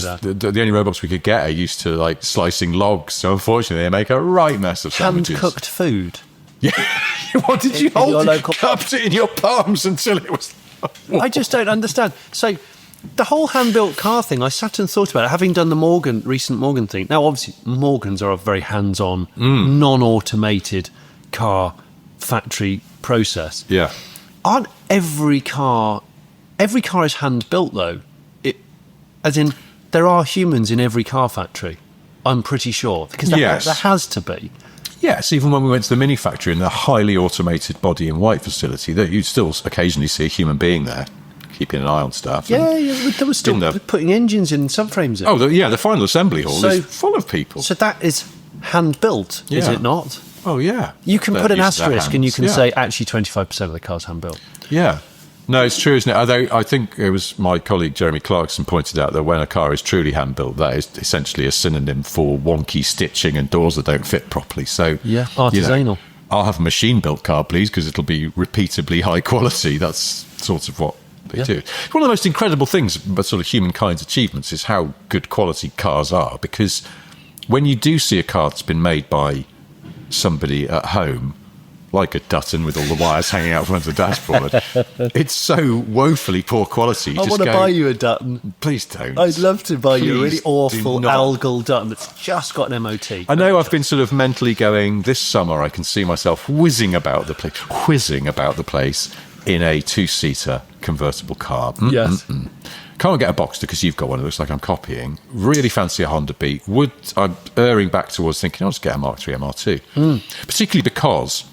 that. Because the only robots we could get are used to like slicing logs, so unfortunately they make a right mess of sandwiches. Hand-cooked food. Yeah. What did you hold it? Cupped it in your palms until it was... I just don't understand. So the whole hand-built car thing, I sat and thought about it, having done the recent Morgan thing. Now, obviously, Morgans are a very hands-on, non-automated car factory process. Yeah. Aren't every car is hand-built, though? As in, there are humans in every car factory, I'm pretty sure. Because there has to be. Yes, even when we went to the Mini factory in the highly automated body in white facility, that you'd still occasionally see a human being there, keeping an eye on stuff. Yeah, there was still putting engines in subframes in. Oh, the final assembly hall is full of people. So that is hand-built, is it not? Oh, yeah. You can put an asterisk and you can say, actually, 25% of the car's hand-built. Yeah. No, it's true, isn't it? Although I think it was my colleague Jeremy Clarkson pointed out that when a car is truly hand-built, that is essentially a synonym for wonky stitching and doors that don't fit properly. So artisanal. I'll have a machine-built car, please, because it'll be repeatably high quality. That's sort of what they do. It's one of the most incredible things about sort of humankind's achievements is how good quality cars are, because when you do see a car that's been made by somebody at home, like a Dutton with all the wires hanging out from the dashboard, it's so woefully poor quality. I want to buy you a Dutton. Please don't. I'd love to buy you a really awful algal Dutton that's just got an MOT. I know I've been sort of mentally going, this summer I can see myself whizzing about the place in a 2-seater convertible car. Yes. Can't get a Boxster because you've got one. It looks like I'm copying. Really fancy a Honda Beat. I'm erring back towards thinking I'll just get a Mark III MR2. Particularly because...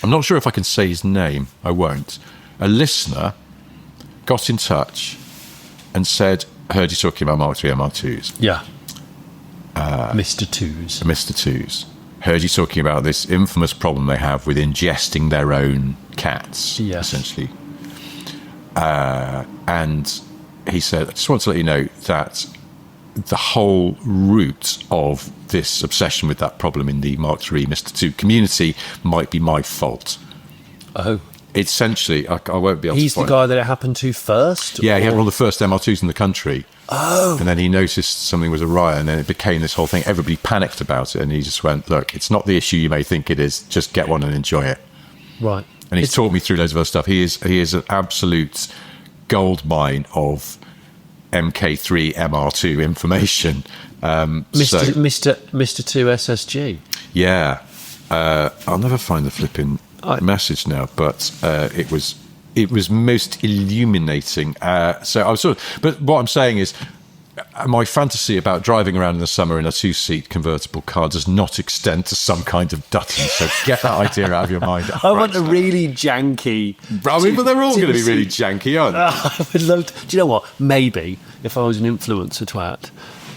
I'm not sure if I can say his name. I won't. A listener got in touch and said, heard you talking about Mark III and Mark IIs. Yeah. Mr. Twos. Mr. Twos. Heard you talking about this infamous problem they have with ingesting their own cats, essentially. And he said, I just want to let you know that the whole root of this obsession with that problem in the Mark III Mr. II community might be my fault. Oh. Essentially, I won't be able to He's the guy that it happened to first? Yeah, he had one of the first MR2s in the country. Oh. And then he noticed something was awry, and then it became this whole thing. Everybody panicked about it, and he just went, look, it's not the issue you may think it is. Just get one and enjoy it. Right. And he's taught me through loads of other stuff. He is an absolute gold mine of MK3 MR2 information. Mr. 2 SSG. Yeah. I'll never find the flipping message now, but it was most illuminating. So I was but what I'm saying is, my fantasy about driving around in the summer in a 2-seat convertible car does not extend to some kind of Dutton. So get that idea out of your mind. I want a really janky. I mean, but they're all going to be really janky, aren't they? I would love to. Do you know what? Maybe if I was an influencer twat,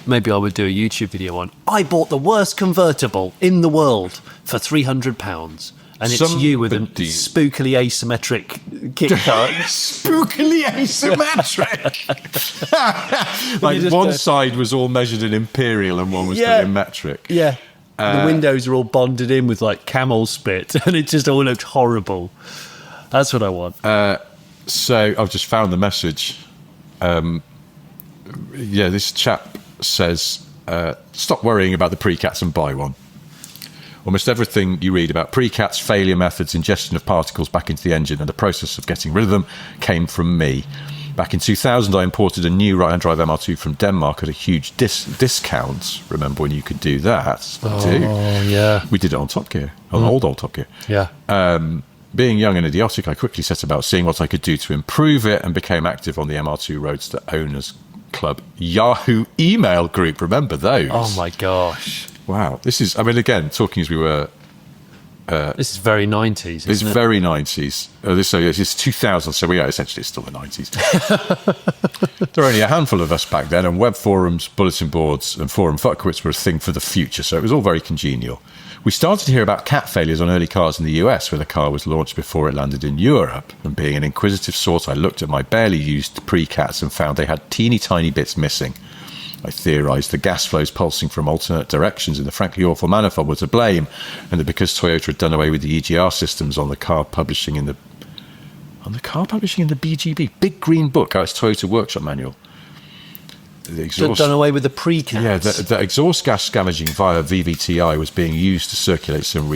maybe I would do a YouTube video on. I bought the worst convertible in the world for £300. And it's you with a spookily asymmetric kickstart. Spookily asymmetric. Like one side was all measured in imperial and one was done in metric. Yeah. The windows are all bonded in with like camel spit, and it just all looked horrible. That's what I want. So I've just found the message. This chap says, stop worrying about the pre-cats and buy one. Almost everything you read about pre-cats, failure methods, ingestion of particles back into the engine, and the process of getting rid of them came from me. Back in 2000, I imported a new right-hand drive MR2 from Denmark at a huge discount. Remember when you could do that? Yeah. We did it on Top Gear, on old Top Gear. Yeah. Being young and idiotic, I quickly set about seeing what I could do to improve it and became active on the MR2 Roadster Owners Club Yahoo email group. Remember those? Oh, my gosh. Wow. This is, I mean, again, talking as we were... this is very 90s, isn't it's very 90s. This is 2000, so we are essentially still the 90s. There were only a handful of us back then, and web forums, bulletin boards, and forum fuckwits were a thing for the future, so it was all very congenial. We started to hear about cat failures on early cars in the US, where the car was launched before it landed in Europe. And being an inquisitive sort, I looked at my barely used pre-cats and found they had teeny tiny bits missing. I theorised the gas flows pulsing from alternate directions in the frankly awful manifold were to blame, and that because Toyota had done away with the EGR systems on the car publishing in the BGB, Big Green Book, it's Toyota Workshop Manual. The exhaust, done away with the pre-cats. Yeah, the exhaust gas scavenging via VVTI was being used to circulate some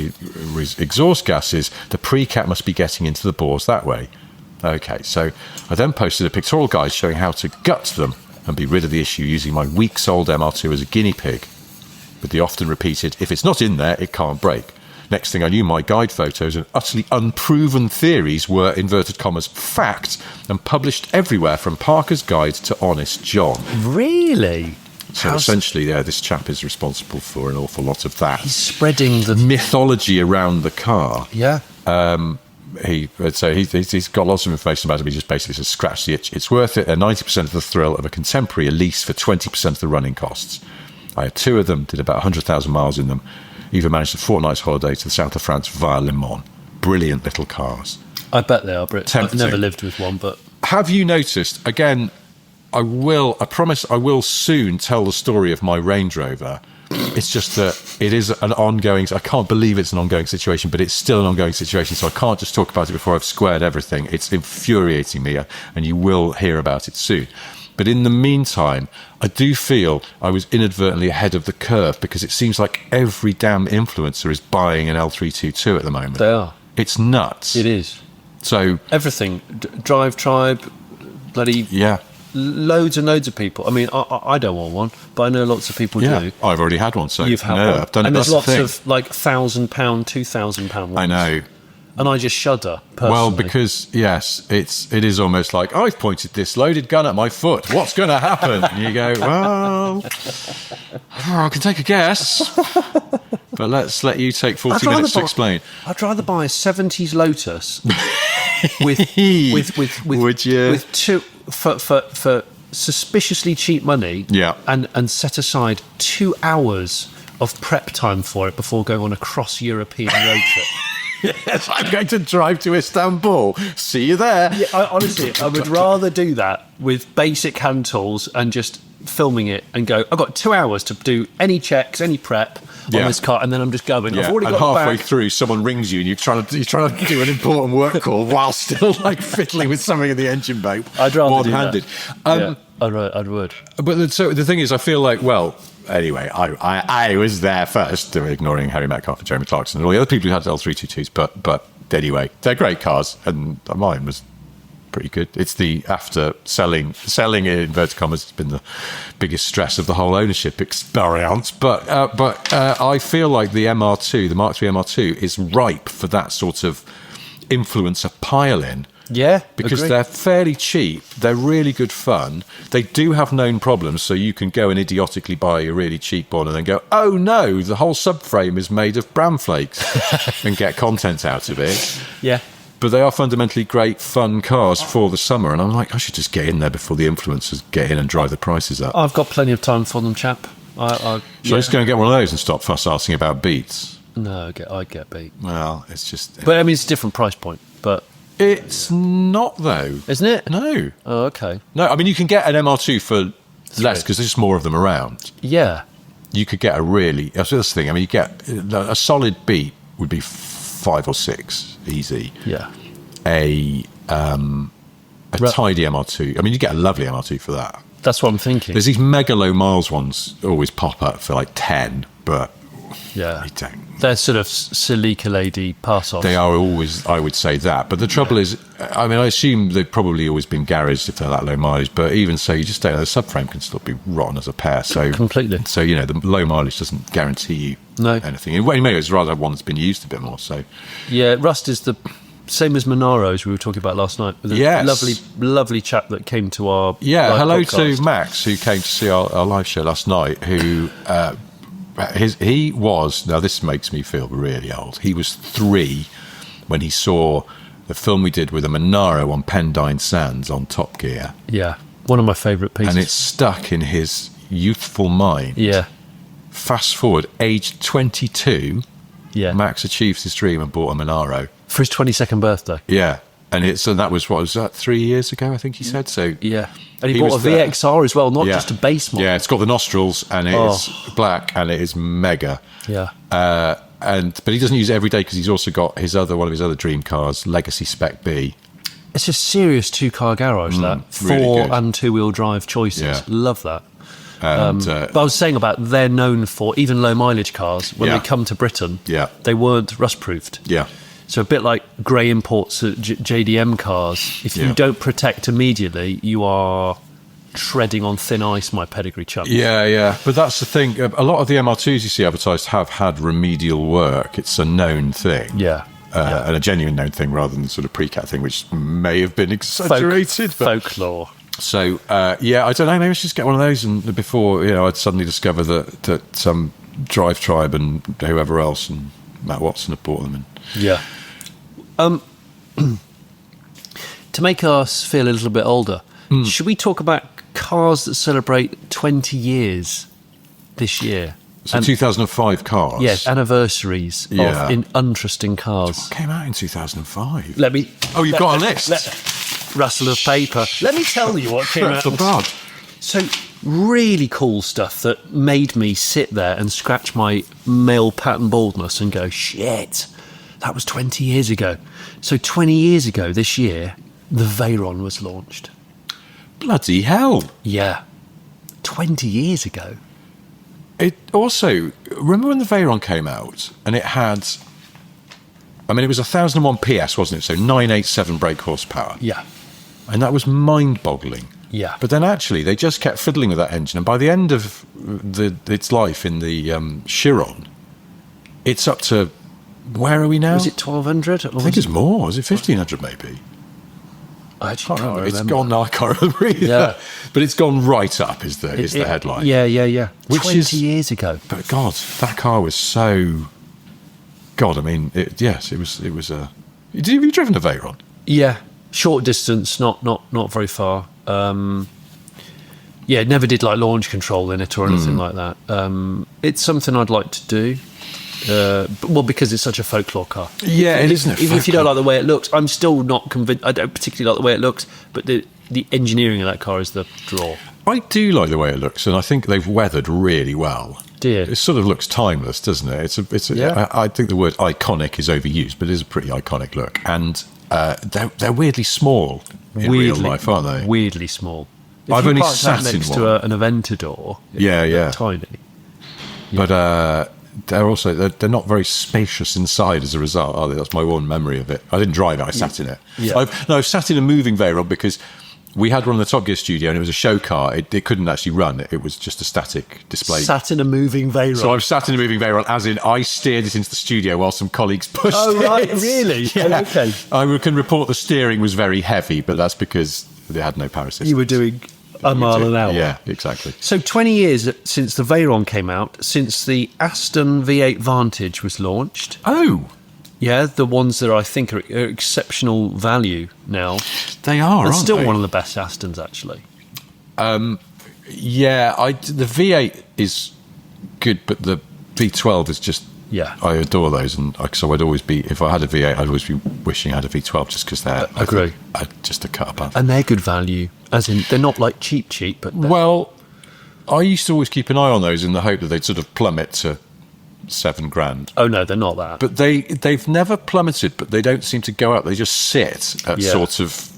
exhaust gases. The pre-cat must be getting into the bores that way. Okay, so I then posted a pictorial guide showing how to gut them and be rid of the issue using my weeks-old MR2 as a guinea pig, with the often repeated, if it's not in there, it can't break. Next thing I knew, my guide photos and utterly unproven theories were, inverted commas, fact, and published everywhere from Parker's Guide to Honest John. Really? So essentially, this chap is responsible for an awful lot of that. He's spreading the mythology around the car. Yeah. He's got lots of information about it. He just basically says, scratch the itch. It's worth it. 90% of the thrill of a contemporary lease for 20% of the running costs. I had 2 of them, did about 100,000 miles in them. Even managed a fortnight's holiday to the south of France via Le Mans. Brilliant little cars. I bet they are, Brit. I've never lived with one, but... Have you noticed, again, I promise I will soon tell the story of my Range Rover. It's just that it is an ongoing... I can't believe it's an ongoing situation, but it's still an ongoing situation, so I can't just talk about it before I've squared everything. It's infuriating me, and you will hear about it soon. But in the meantime, I do feel I was inadvertently ahead of the curve, because it seems like every damn influencer is buying an L322 at the moment. They are. It's nuts. It is. So everything. Drive Tribe, bloody... Yeah. Loads and loads of people. I mean, I don't want one, but I know lots of people do. I've already had one, so you've had one. I've done and it. There's lots of like £1,000, £2,000 ones. I know, and I just shudder personally. Well, because it is almost like I've pointed this loaded gun at my foot. What's going to happen? And you go, well, I can take a guess, but let's let you take 40 minutes to explain. I'd rather buy a 70s Lotus with Would you? With 2 for suspiciously cheap money and set aside 2 hours of prep time for it before going on a cross-European road trip. Yes, I'm going to drive to Istanbul. See you there. Yeah, honestly, I would rather do that with basic hand tools and just filming it and go, I've got 2 hours to do any checks, any prep on this car, and then I'm just going. Yeah. I've already and got halfway through, someone rings you and you're trying to do an important work call while still like fiddling with something in the engine bay. I'd rather do one-handed. that. I would. But so the thing is, I feel like, well, anyway, I was there first, ignoring Harry Metcalf and Jeremy Clarkson and all the other people who had L322s. But anyway, they're great cars, and mine was pretty good. It's the after selling in inverted commas has been the biggest stress of the whole ownership experience. But I feel like the MR2, the Mark III MR2, is ripe for that sort of influencer pile-in. Yeah, because they're fairly cheap. They're really good fun. They do have known problems, so you can go and idiotically buy a really cheap one and then go, oh no, the whole subframe is made of bran flakes and get content out of it. Yeah. But they are fundamentally great, fun cars for the summer. And I'm like, I should just get in there before the influencers get in and drive the prices up. I've got plenty of time for them, chap. Should I just go and get one of those and stop fuss asking about beats? No, I'd get beat. Well, it's just... But I mean, it's a different price point, but... It's not, though. Isn't it? No. Oh, okay. No, I mean, you can get an MR2 for less because there's just more of them around. Yeah. You could get that's the thing. I mean, you get a solid beat would be 5 or 6, easy. Yeah. A tidy MR2. I mean, you get a lovely MR2 for that. That's what I'm thinking. There's these mega low miles ones always pop up for like 10, but yeah, they don't. They're sort of Salika lady pass-offs. They are always, I would say that. But the trouble is, I mean, I assume they've probably always been garaged if they're that low mileage. But even so, you just don't know, the subframe can still be rotten as a pair. So completely. So, you know, the low mileage doesn't guarantee you anything. Anyway, it's rather one that's been used a bit more. So yeah, rust is the same as Monaro, as we were talking about last night. With a lovely chap that came to our hello podcast. To Max, who came to see our live show last night, who... he was, now this makes me feel really old, he was 3 when he saw the film we did with a Monaro on Pendine Sands on Top Gear. Yeah, one of my favourite pieces. And it's stuck in his youthful mind. Yeah. Fast forward, age 22, Max achieves his dream and bought a Monaro. For his 22nd birthday. Yeah. And that was, what was that, 3 years ago, I think he said? So yeah. And he bought a VXR as well, not just a base model. Yeah, it's got the nostrils and it's black and it is mega. Yeah. But he doesn't use it every day because he's also got one of his other dream cars, Legacy Spec B. It's a serious 2-car garage, that. 4 really and 2-wheel drive choices. Yeah. Love that. But I was saying about they're known for, even low mileage cars, when they come to Britain, they weren't rust-proofed. Yeah. So a bit like grey imports at JDM cars, if you don't protect immediately, you are treading on thin ice, my pedigree chump. Yeah. But that's the thing. A lot of the MR2s you see advertised have had remedial work. It's a known thing. Yeah. And a genuine known thing rather than sort of pre-cat thing, which may have been exaggerated. Folklore. So, I don't know. Maybe I should just get one of those. And before, I'd suddenly discover that some Drive Tribe and whoever else and Matt Watson have bought them. And yeah. To make us feel a little bit older, should we talk about cars that celebrate 20 years this year? So 2005 cars? Yes, anniversaries of interesting cars. What came out in 2005? You've got a list? Rustle of paper. Let me tell you what came out. The bud. So, really cool stuff that made me sit there and scratch my male pattern baldness and go, shit, that was 20 years ago. So 20 years ago this year, the Veyron was launched. Bloody hell. Yeah. 20 years ago. It also, remember when the Veyron came out and it had, it was 1001 PS, wasn't it? So 987 brake horsepower. Yeah. And that was mind-boggling. Yeah. But then actually, they just kept fiddling with that engine. And by the end of its life in the Chiron, it's up to, where are we now? Was it 1200? I think it's more. Is it 1500 maybe? I can't remember. It's gone now. I can't remember either. Yeah. But it's gone right up is the headline. Yeah. Which 20 years ago. But God, that car was so... God, I mean, it was a... Have you driven a Veyron? Yeah. Short distance, not very far. Yeah, it never did like launch control in it or anything like that. It's something I'd like to do. Because it's such a folklore car. Yeah, it isn't. Even if you don't like the way it looks, I'm still not convinced. I don't particularly like the way it looks, but the engineering of that car is the draw. I do like the way it looks, and I think they've weathered really well. Dear. It sort of looks timeless, doesn't it? I think the word iconic is overused, but it is a pretty iconic look. And they're weirdly small in real life, aren't they? Weirdly small. If I've you only park sat that in next one. to an Aventador. Yeah. Tiny. But they're also they're not very spacious inside as a result, are they? That's my one memory of it. I didn't drive it, I sat in it. Yeah. I've sat in a moving Veyron because we had one in the Top Gear studio and it was a show car. It couldn't actually run. It was just a static display. Sat in a moving Veyron. So I've sat in a moving Veyron, as in I steered it into the studio while some colleagues pushed it. Oh, right, really? Yeah. Okay. I can report the steering was very heavy, but that's because they had no power system. You were doing a mile an hour. Yeah, exactly. So 20 years since the Veyron came out, since the Aston V8 Vantage was launched. Oh. Yeah, the ones that I think are exceptional value now. They are, It's aren't still they? one of the best Astons, actually. Yeah, the V8 is good, but the V12 is just... Yeah. I adore those, and so I'd always be... If I had a V8, I'd always be wishing I had a V12 just because they're... Agree. Just a cut above. And they're good value, as in they're not like cheap, but... Well, I used to always keep an eye on those in the hope that they'd sort of plummet to $7,000. Oh, no, they're not that. But they've never plummeted, but they don't seem to go up. They just sit at sort of,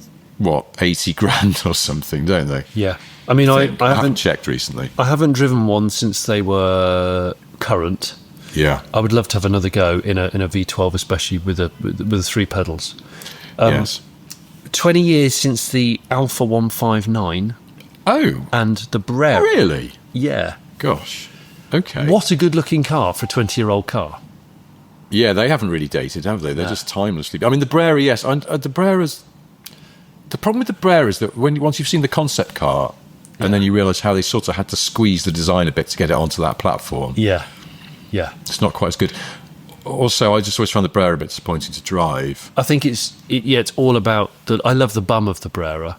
80 grand or something, don't they? Yeah. I mean, I haven't checked recently. I haven't driven one since they were current. Yeah. I would love to have another go in a V12, especially with the three pedals. Yes. 20 years since the Alpha 159 Oh. and the Brera. Really? Yeah. Gosh. Okay. What a good-looking car for a 20-year-old car. Yeah, they haven't really dated, have they? They're just timelessly... I mean, the Brera, yes. And the Brera's... The problem with the Brera is that once you've seen the concept car and then you realise how they sort of had to squeeze the design a bit to get it onto that platform, Yeah. Yeah. it's not quite as good. Also, I just always found the Brera a bit disappointing to drive. I think it's all about... I love the bum of the Brera.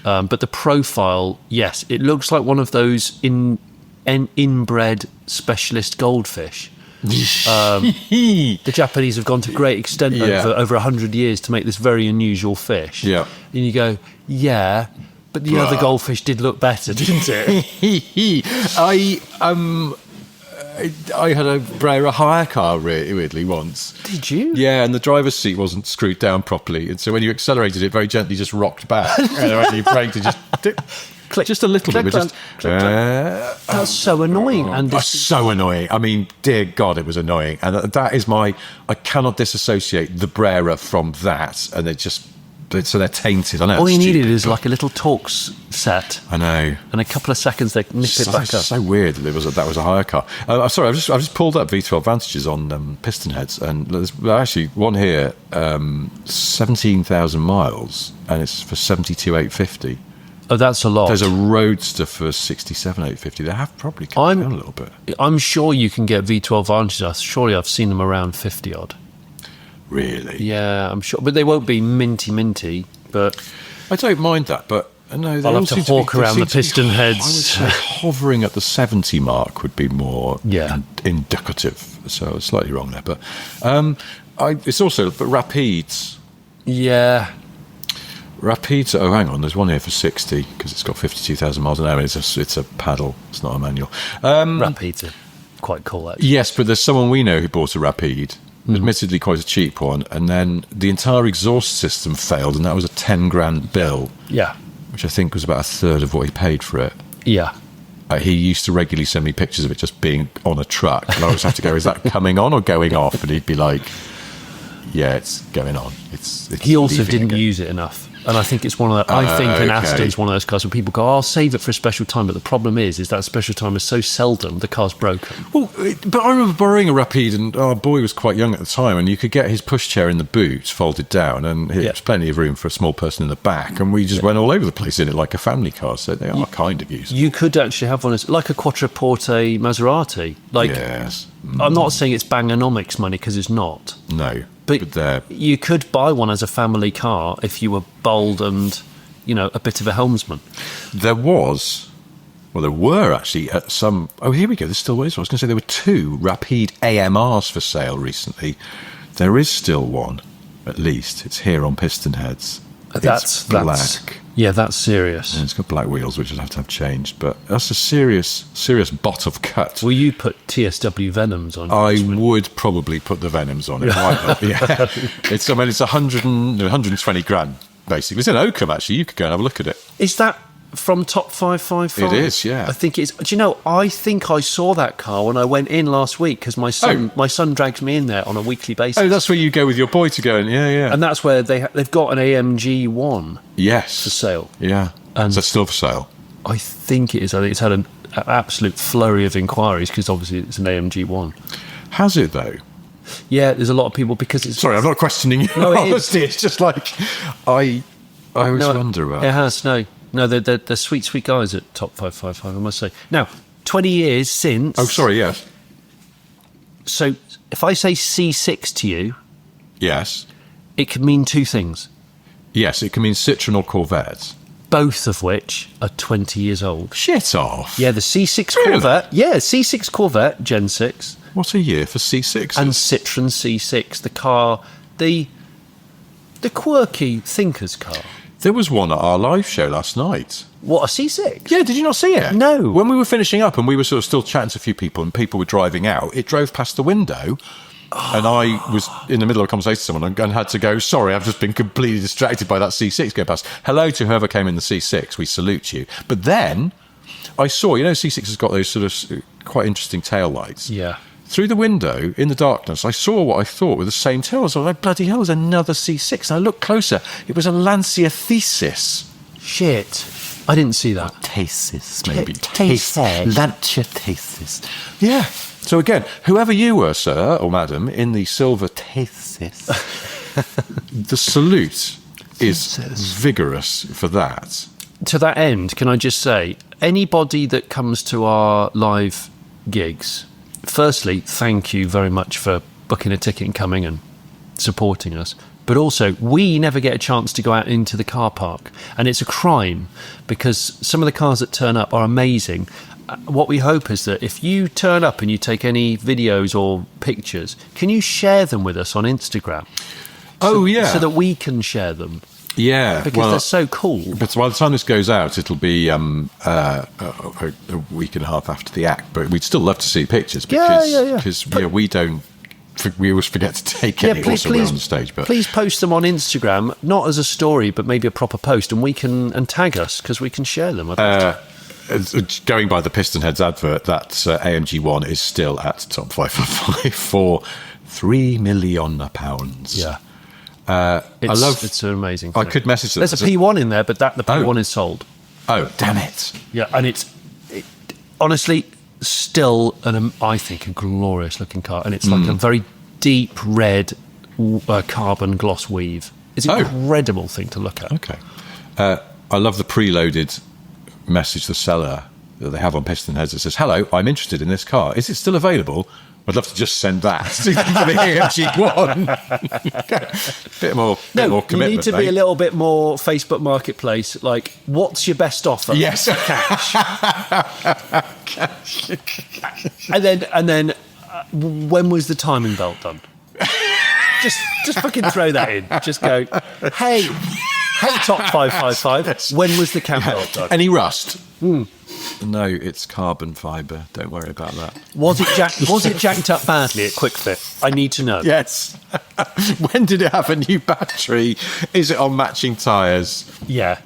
But the profile, yes, it looks like one of those inbred specialist goldfish. The Japanese have gone to great extent over 100 years to make this very unusual fish. Yeah. And you go, yeah, but the other goldfish did look better, didn't it? I had a Brera hire car weirdly once. Did you? Yeah, and the driver's seat wasn't screwed down properly, and so when you accelerated, it very gently just rocked back. And when you braked, it just Click, just a little click, bit. click, click. That's so annoying. And That's so annoying. I mean, dear God, it was annoying. And that is I cannot disassociate the Brera from that. And so they're tainted. I know. all you stupid, needed is but- like a little Torx set. I know. And a couple of seconds they nip it back up. So weird that that was a hire car. I'm sorry, I've just pulled up V12 Vantages on piston heads, and there's actually one here, 17,000 miles, and it's for 72,850. Oh, that's a lot. There's a Roadster for 67,850. They have probably come down a little bit. I'm sure you can get V12 Vantages. Surely I've seen them around 50 odd. Really? Yeah, I'm sure, but they won't be minty. But I don't mind that, but no, they I'll all have to seem hawk they around seem the to be- piston heads. I would say hovering at the 70 mark would be more indicative. So I was slightly wrong there, but it's also but Rapides. yeah, Rapides. Oh, hang on. There's one here for 60 because it's got 52,000 miles an hour. It's a paddle. It's not a manual. Rapids are quite cool actually. Yes, but there's someone we know who bought a Rapide. Admittedly, quite a cheap one, and then the entire exhaust system failed, and that was a 10 grand bill. Yeah, Which I think was about a third of what he paid for it. yeah. He used to regularly send me pictures of it just being on a truck, and I always have to go, "Is that coming on or going off?" And he'd be like, "Yeah, it's going on." It's He also leaving didn't again. use it enough. And I think it's one of the, I think an okay. Aston's one of those cars where people go, I'll save it for a special time. But the problem is that special time is so seldom the car's broken. Well, but I remember borrowing a Rapide, and our boy was quite young at the time, and you could get his pushchair in the boot folded down, and there was plenty of room for a small person in the back, and we just went all over the place in it like a family car. So they are kind of useful. You could actually have one as like a Quattroporte Maserati. Like, Yes. I'm not saying it's Bangonomics money because it's not. No. But they're... you could buy one as a family car if you were bold and, a bit of a helmsman. There was Well, there were actually some... Oh, here we go. There still is. I was going to say there were 2 Rapide AMRs for sale recently. There is still one, at least. It's here on Piston Heads. It's black. Yeah, that's serious. And it's got black wheels, which I'd have to have changed. But that's a serious bot of cut. Will you put TSW Venoms on? I would probably put the Venoms on it. Why not? Yeah. It's 120 grand, basically. It's in Oakham, actually. You could go and have a look at it. Is that from Top 555? It is, yeah. I think it's... Do you know, I think I saw that car when I went in last week because my son drags me in there on a weekly basis. Oh, that's where you go with your boy to go in. Yeah. And that's where they've got an AMG 1 yes. for sale. Yeah. And is that still for sale? I think it is. I think it's had an absolute flurry of inquiries because obviously it's an AMG 1. Has it, though? Yeah, there's a lot of people because it's... Sorry, I'm not questioning you. No, honestly, it's just like... I always wonder about... It has, no. No, they're sweet, sweet guys at Top 555, I must say. Now, 20 years since... Oh, sorry, yes. So, if I say C6 to you... Yes. It could mean 2 things. Yes, it can mean Citroen or Corvette. Both of which are 20 years old. Shit off. Yeah, the C6 Really? Corvette. Yeah, C6 Corvette, Gen 6. What a year for C6. And Citroen C6, the car... The quirky thinker's car. There was one at our live show last night. What, a C6? Yeah, did you not see it? No. When we were finishing up and we were sort of still chatting to a few people and people were driving out, it drove past the window and I was in the middle of a conversation with someone and had to go, sorry, I've just been completely distracted by that C6 go past. Hello to whoever came in the C6, we salute you. But then I saw, C6 has got those sort of quite interesting tail lights. Yeah. Through the window, in the darkness, I saw what I thought were the same tails. I was like, bloody hell, there's another C6. And I looked closer. It was a Lancia Thesis. Shit. I didn't see that. Thesis, maybe. Lancia Thesis. Yeah. So again, whoever you were, sir or madam, in the silver Thesis, the salute is vigorous for that. To that end, can I just say, anybody that comes to our live gigs... Firstly, thank you very much for booking a ticket and coming and supporting us. But also, we never get a chance to go out into the car park. And it's a crime because some of the cars that turn up are amazing. What we hope is that if you turn up and you take any videos or pictures, can you share them with us on Instagram? So that we can share them. Yeah, because they're so cool. But by the time this goes out, it'll be a week and a half after the act. But we'd still love to see pictures because we always forget to take any also around the stage. But please post them on Instagram, not as a story, but maybe a proper post, and tag us because we can share them. Going by the Piston Heads advert, that AMG 1 is still at Top 555 for £3 million. Yeah. It's an amazing thing. I could message them. There's a P1 in there, but the P1 is sold. Oh, damn it. Yeah, and it's honestly still, I think, a glorious looking car. And it's like a very deep red carbon gloss weave. It's an incredible thing to look at. Okay. I love the preloaded message, the seller that they have on Piston Heads that says, hello, I'm interested in this car. Is it still available? I'd love to just send that for the AMG 1. bit more commitment. You need to be a little bit more Facebook Marketplace. Like, what's your best offer? Yes, cash. and then, when was the timing belt done? just fucking throw that in. Just go, hey, Top 555. When was the cam belt done? Any rust? No, it's carbon fibre. Don't worry about that. Was it jacked up badly at Quick Fit? I need to know. Yes. When did it have a new battery? Is it on matching tyres? Yeah.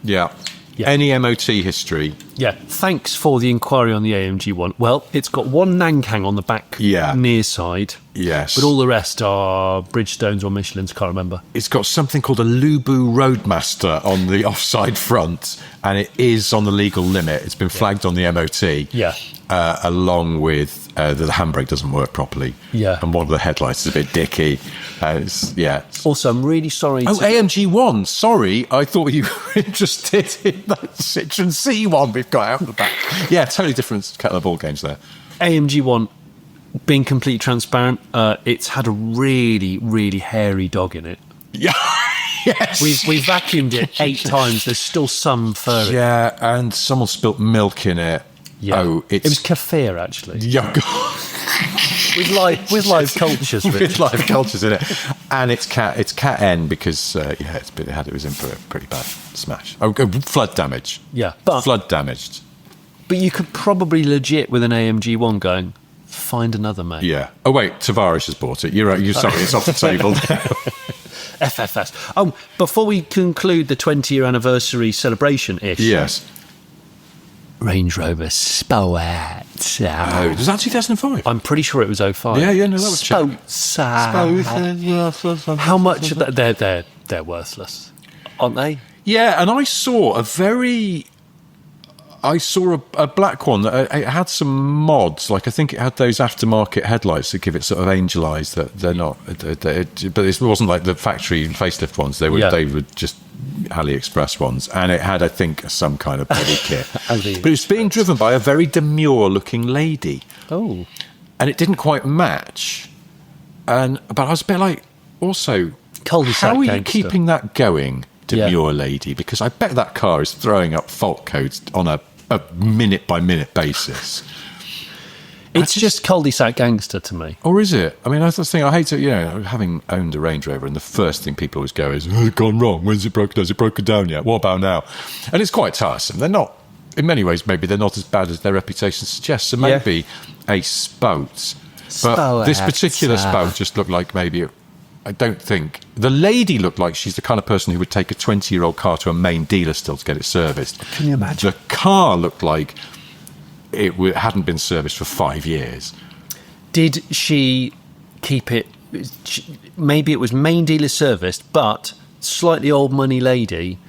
Any MOT history? Yeah. Thanks for the inquiry on the AMG 1. Well, it's got one Nankang on the back near side. Yes. But all the rest are Bridgestones or Michelin's, can't remember. It's got something called a Lubu Roadmaster on the offside front, and it is on the legal limit. It's been flagged on the MOT. Yeah. Along with the handbrake doesn't work properly. Yeah. And one of the headlights is a bit dicky. Also, I'm really sorry. AMG 1. Sorry, I thought you were interested in that Citroen C1 we've got out the back. Yeah, totally different kettle of ball games there. AMG 1, being completely transparent, it's had a really, really hairy dog in it. Yeah. Yes. We've vacuumed it 8 times. There's still some fur in it. Yeah, and someone spilt milk in it. Yeah. Oh, it was kefir, actually. Yeah, with live cultures, with live cultures in it, and it's cat N because it was in for a pretty bad smash. Oh, flood damage. Yeah, but flood damaged. But you could probably legit with an AMG one going, find another, mate. Yeah. Oh wait, Tavares has bought it. You're right. You're sorry. It's off the table now. FFS. Oh, before we conclude the 20-year anniversary celebration-ish. Yes. Range Rover Sport. Oh, was that 2005? I'm pretty sure it was 05. Yeah, no, that was Sport. How much of that? They're worthless, aren't they? Yeah, and I saw a black one that it had some mods. Like I think it had those aftermarket headlights that give it sort of angel eyes. That they're not, but it wasn't like the factory facelift ones. They were just AliExpress ones, and it had, I think, some kind of body kit. But it was being driven by a very demure-looking lady. Oh, and it didn't quite match. But I was a bit like, also, how are you keeping that going, demure lady? Because I bet that car is throwing up fault codes on a minute-by-minute basis. It's just cul-de-sac gangster to me. Or is it? I mean, that's the thing. I hate to, having owned a Range Rover, and the first thing people always go is, "Oh, it's gone wrong. When's it broken? Has it broken down yet? What about now?" And it's quite tiresome. They're not, in many ways, maybe they're not as bad as their reputation suggests. So maybe a Spout. But this particular Spout just looked like maybe, I don't think, the lady looked like she's the kind of person who would take a 20-year-old car to a main dealer still to get it serviced. Can you imagine? The car looked like it hadn't been serviced for 5 years. Did she keep it? Maybe it was main dealer serviced, but slightly old money lady.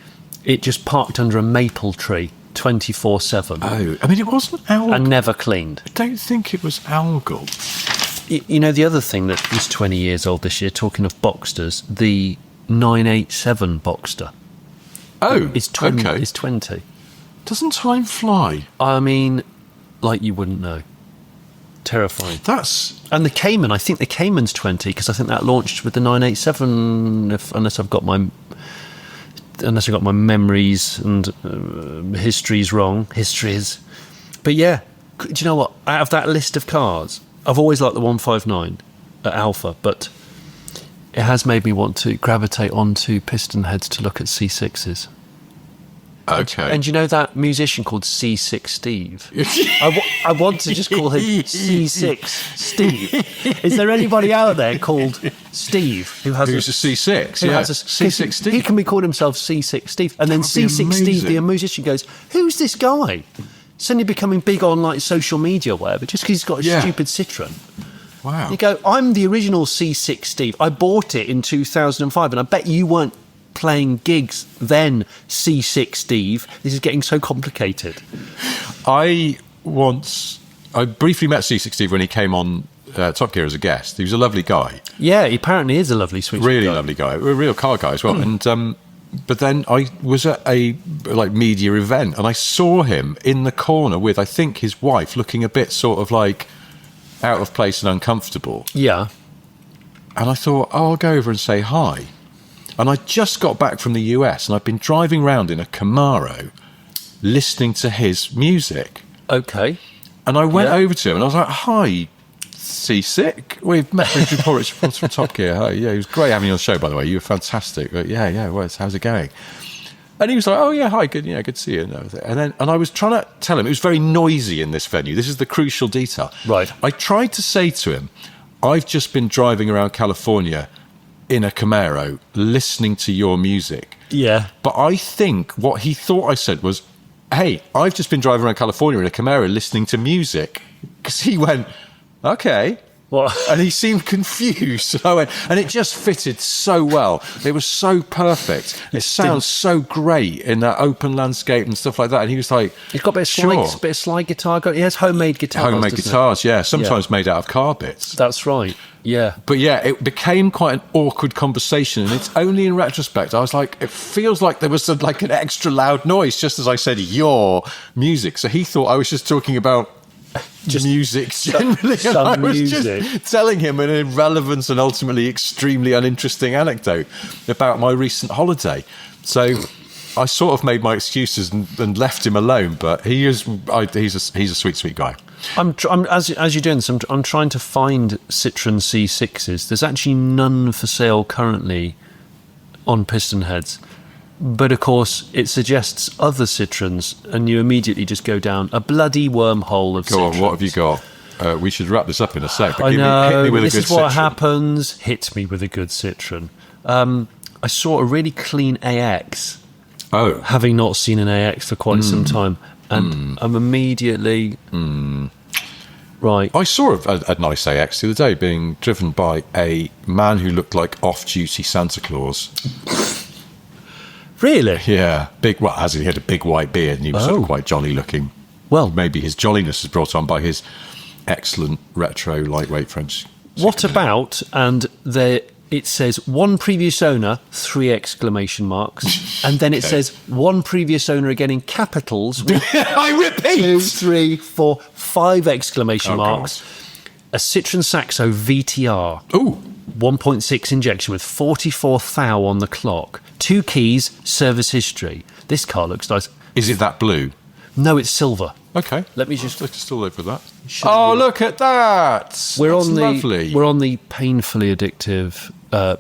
It just parked under a maple tree 24/7. Oh, I mean, it wasn't algal. And never cleaned. I don't think it was algal. You know, the other thing that was 20 years old this year, talking of Boxsters, the 987 Boxster. Oh, it's 20. Doesn't time fly? I mean, like you wouldn't know. Terrifying. And the Cayman, I think the Cayman's 20, because I think that launched with the 987, unless I've got my memories and histories wrong. But yeah, do you know what? Out of that list of cars, I've always liked the 159 at Alpha, but it has made me want to gravitate onto piston heads to look at C6s. Okay. And you know that musician called Seasick Steve? I want to just call him C6 Steve. Is there anybody out there called Steve who's a C6? Who has a C6 Steve. He can be called himself Seasick Steve, and then C6 Steve, the musician, goes, "Who's this guy?" Suddenly becoming big on like social media, whatever, just because he's got a stupid Citroen. Wow. You go, "I'm the original C6 Steve. I bought it in 2005, and I bet you weren't playing gigs then, C6 Steve. This is getting so complicated." I briefly met C6 Steve when he came on Top Gear as a guest. He was a lovely guy. Yeah, he apparently is a lovely, sweet really guy. Lovely guy. A real car guy as well. And but then I was at a media event, and I saw him in the corner with, I think, his wife, looking a bit sort of like out of place and uncomfortable. Yeah. And I thought, I'll go over and say hi. And I just got back from the US, and I've been driving around in a Camaro listening to his music. Okay. And I went over to him, and I was like, "Hi, Seasick. We've met from Top Gear. Hi. Yeah, it was great having you on the show, by the way. You were fantastic. But how's it going?" And he was like, "Oh, yeah, hi, good to see you." And I was trying to tell him, it was very noisy in this venue. This is the crucial detail. Right. I tried to say to him, "I've just been driving around California in a Camaro listening to your music." Yeah. But I think what he thought I said was, "Hey, I've just been driving around California in a Camaro listening to music." Because he went, "Okay." What? And he seemed confused. And I went, and it just fitted so well. It was so perfect. It sounds so great in that open landscape and stuff like that. And he was like, he's got a bit of slide guitar. He has homemade guitars. Homemade guitars, yeah. Sometimes made out of car bits. That's right. Yeah. But yeah, it became quite an awkward conversation. And it's only in retrospect, I was like, it feels like there was like an extra loud noise just as I said your music. So he thought I was just talking about just music generally. And I was just telling him an irrelevant and ultimately extremely uninteresting anecdote about my recent holiday. So I sort of made my excuses and left him alone, but he's a sweet guy. As you're doing this, I'm trying to find Citroen C6s. There's actually none for sale currently on piston heads. But of course, it suggests other Citroens, and you immediately just go down a bloody wormhole of Citroens. Go on, what have you got? We should wrap this up in a sec. But I know, hit me with this a good is what Citroen. happens. Hit me with a good Citroen. I saw a really clean AX. Oh. Having not seen an AX for quite some time. And I'm immediately... Right. I saw a nice AX the other day being driven by a man who looked like off-duty Santa Claus. Really? Yeah. As he had a big white beard and he was sort of quite jolly looking. Well, maybe his jolliness is brought on by his excellent retro lightweight French. What about, and it says one previous owner, 3 exclamation marks, and then it says one previous owner again in capitals. I repeat! 2, 3, 4, 5 exclamation marks. A Citroen Saxo VTR. Ooh. 1.6 injection with 44 thou on the clock. 2 keys, service history. This car looks nice. Is it that blue? No, it's silver. Okay. Let me just... Let's still live with that. Look Look at that! We're lovely. We're on the painfully addictive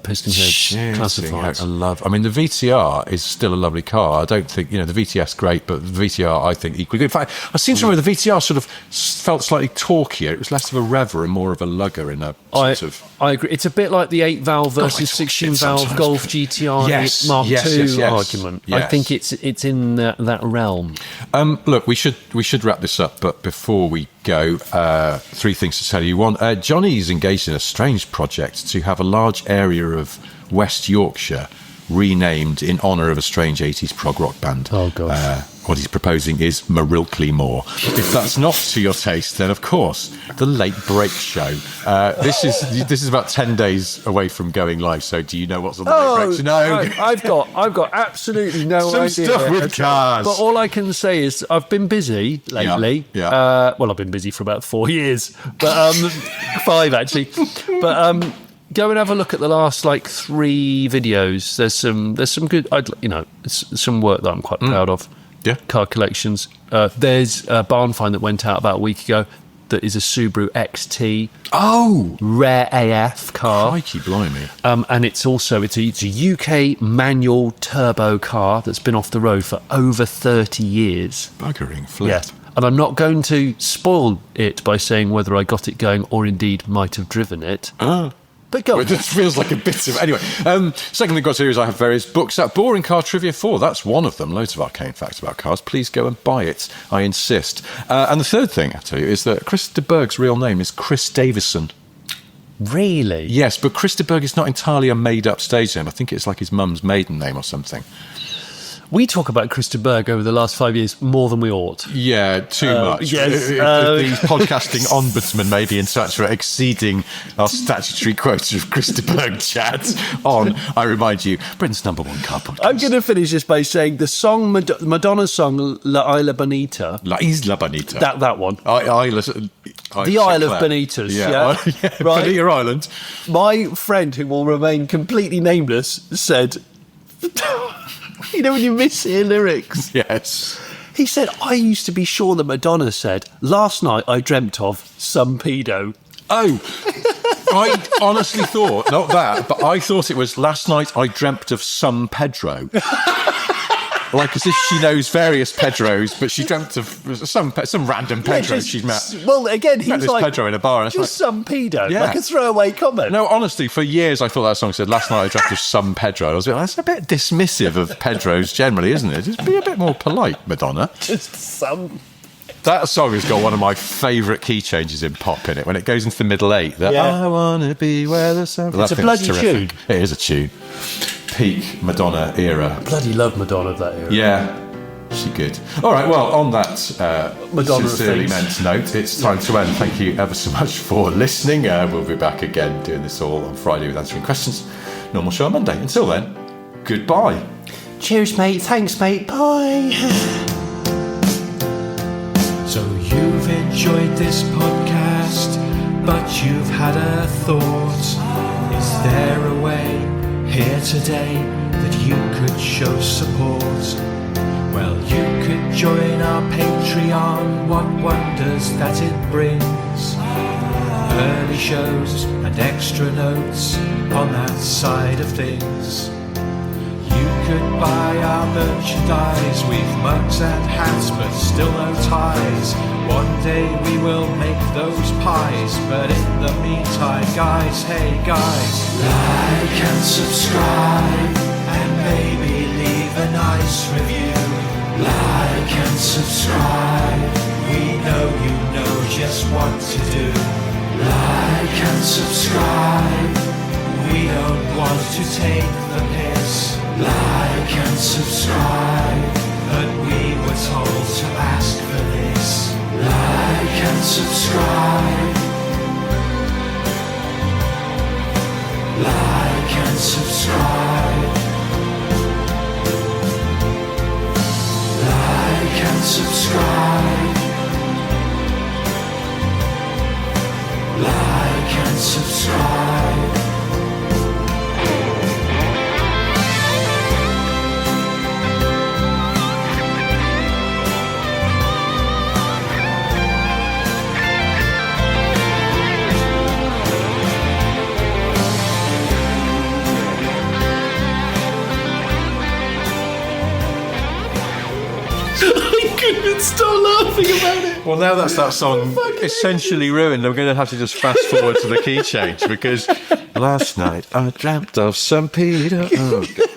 piston head classifieds. I mean, the VTR is still a lovely car. I don't think, the VTS great, but the VTR I think equally good. In fact, I seem to remember the VTR sort of felt slightly torquier. It was less of a rever and more of a lugger in a sort of... I agree. It's a bit like the 8-valve versus 16-valve Golf GTR Mark II argument. Yes. I think it's in that realm. Look, we should wrap this up, but before we go, 3 things to tell you. One, Johnny's engaged in a strange project to have a large area of West Yorkshire renamed in honour of a strange 80s prog rock band. Oh, gosh. What he's proposing is Marilkley Moor. If that's not to your taste, then of course the Late Break Show. This is about 10 days away from going live. So do you know what's on the Late Break Show? No, I've got absolutely no idea. Some stuff with cars. But all I can say is I've been busy lately. Yeah. Well, I've been busy for about 4 years, but 5 actually. But go and have a look at the last 3 videos. There's some good. It's some work that I'm quite proud of. Yeah. Car collections. There's a barn find that went out about a week ago that is a Subaru XT. Oh! Rare AF car. Crikey, blimey. And it's a UK manual turbo car that's been off the road for over 30 years. Buggering flip. Yeah. And I'm not going to spoil it by saying whether I got it going or indeed might have driven it. But go on. It just feels like a bit of... Anyway, second thing I've got to do is I have various books out. Boring Car Trivia 4, that's one of them. Loads of arcane facts about cars. Please go and buy it. I insist. And the third thing, I'll tell you, is that Chris de Burgh's real name is Chris Davison. Really? Yes, but Chris de Burgh is not entirely a made-up stage name. I think it's like his mum's maiden name or something. We talk about Chris de Burgh over the last 5 years more than we ought. Yeah, too much. Yes. The podcasting ombudsman may be in touch for exceeding our statutory quota of Chris de Burgh chat on, I remind you, Britain's #1 car podcast. I'm going to finish this by saying the song, Madonna's song, La Isla Bonita. La Isla Bonita. That one. The Isle of Bonitas. Yeah. Right. Bonita Island. My friend, who will remain completely nameless, said... You know when you mishear lyrics? Yes. He said, I used to be sure that Madonna said, last night I dreamt of some pedo. Oh, I honestly thought, not that, but I thought it was last night I dreamt of some Pedro. Like as if she knows various Pedros, but she dreamt of some random Pedro she's met. Well, again, he's this like... Pedro in a bar. And just some pedo, yeah. like a throwaway comment. No, honestly, for years I thought that song said, last night I dreamt of some Pedro. I was like, that's a bit dismissive of Pedros generally, isn't it? Just be a bit more polite, Madonna. Just some... That song has got one of my favourite key changes in pop in it. When it goes into the middle 8, I want to be where the sun... It's a bloody tune. It is a tune. Peak Madonna era. I bloody love Madonna of that era. Yeah, she good. All right, well, on that Madonna sincerely meant note, it's time to end. Thank you ever so much for listening. We'll be back again doing this all on Friday with answering questions. Normal show on Monday. Until then, goodbye. Cheers, mate. Thanks, mate. Bye. So you've enjoyed this podcast, but you've had a thought. Is there a way here today that you could show support, well, you could join our Patreon. What wonders that it brings. Early shows and extra notes on that side of things. You could buy our merchandise. We've mugs and hats, but still no ties. One day we will make those pies, but in the meantime, guys, hey guys, like and subscribe, and maybe leave a nice review. Like and subscribe, we know you know just what to do. Like and subscribe, we don't want to take the piss. Like and subscribe, but we were told to ask for this. Like and subscribe. Like and subscribe. Like and subscribe. Like and subscribe. I couldn't stop laughing about it. Well, now that's that song essentially ruined. I'm going to have to just fast forward to the key change because last night I dreamt of some Peter. Oh, God.